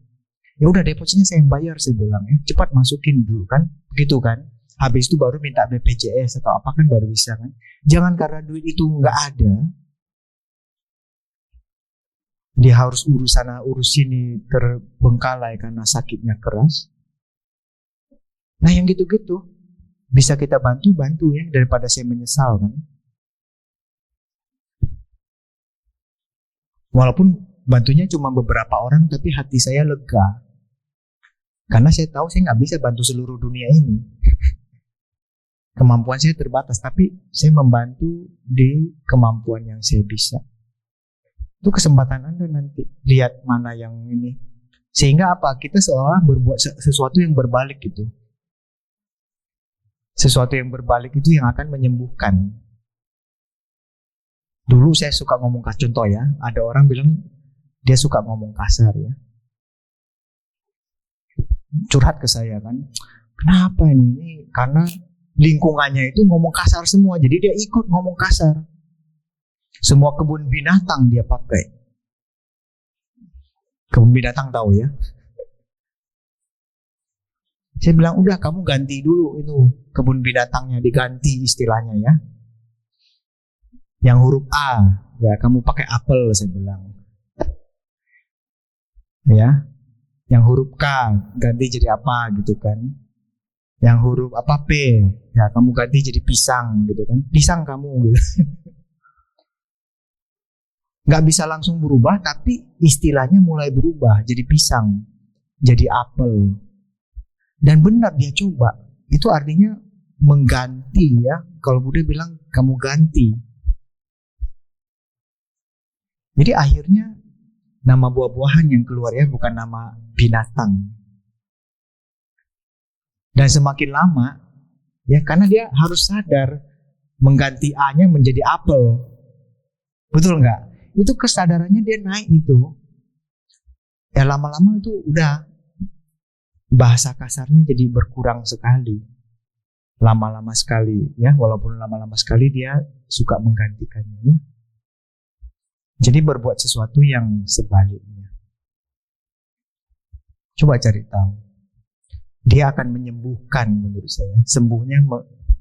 [SPEAKER 2] Ya udah depositnya saya yang bayar, saya bilang ya cepat masukin dulu kan, begitu kan. Habis itu baru minta BPJS atau apa kan baru bisa kan. Jangan karena duit itu nggak ada dia harus urus sana urus sini terbengkalai karena sakitnya keras. Nah yang gitu-gitu bisa kita bantu ya daripada saya menyesal kan. Walaupun bantunya cuma beberapa orang, tapi hati saya lega. Karena saya tahu saya nggak bisa bantu seluruh dunia ini. Kemampuan saya terbatas, tapi saya membantu di kemampuan yang saya bisa. Itu kesempatan Anda nanti. Lihat mana yang ini. Sehingga apa? Kita seolah berbuat sesuatu yang berbalik gitu. Sesuatu yang berbalik itu yang akan menyembuhkan. Dulu saya suka ngomong kasar, contoh ya, ada orang bilang dia suka ngomong kasar ya. Curhat ke saya kan, kenapa ini? Karena lingkungannya itu ngomong kasar semua, jadi dia ikut ngomong kasar. Semua kebun binatang dia pakai. Kebun binatang tahu ya? Saya bilang, udah kamu ganti dulu itu kebun binatangnya, diganti istilahnya ya. Yang huruf A, ya kamu pakai apel, saya bilang. Ya, yang huruf K ganti jadi apa gitu kan. Yang huruf apa P, ya kamu ganti jadi pisang gitu kan. Pisang kamu gitu. Nggak bisa langsung berubah, tapi istilahnya mulai berubah jadi pisang, jadi apel. Dan benar dia coba. Itu artinya mengganti ya. Kalau Buddha bilang kamu ganti. Jadi akhirnya nama buah-buahan yang keluar ya bukan nama binatang. Dan semakin lama ya karena dia harus sadar mengganti A-nya menjadi apel. Betul nggak? Itu kesadarannya dia naik itu. Ya lama-lama itu udah bahasa kasarnya jadi berkurang sekali. Lama-lama sekali ya, walaupun lama-lama sekali dia suka menggantikannya ya. Jadi berbuat sesuatu yang sebaliknya. Coba cari tahu. Dia akan menyembuhkan menurut saya. Sembuhnya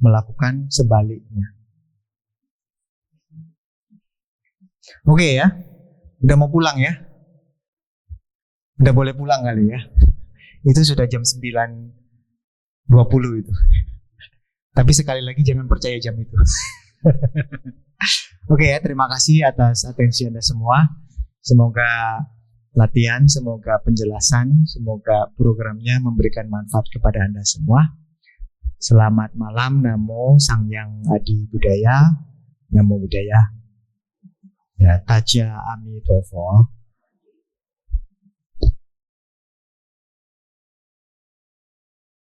[SPEAKER 2] melakukan sebaliknya. Oke ya. Udah mau pulang ya? Udah boleh pulang kali ya? Itu sudah jam 9.20 itu. Tapi sekali lagi jangan percaya jam itu. Oke ya, terima kasih atas atensi Anda semua. Semoga latihan, semoga penjelasan, semoga programnya memberikan manfaat kepada Anda semua. Selamat malam, Namo Sangyang Adi Budaya, Namo Buddhaya. Ya, Taja Amitofo.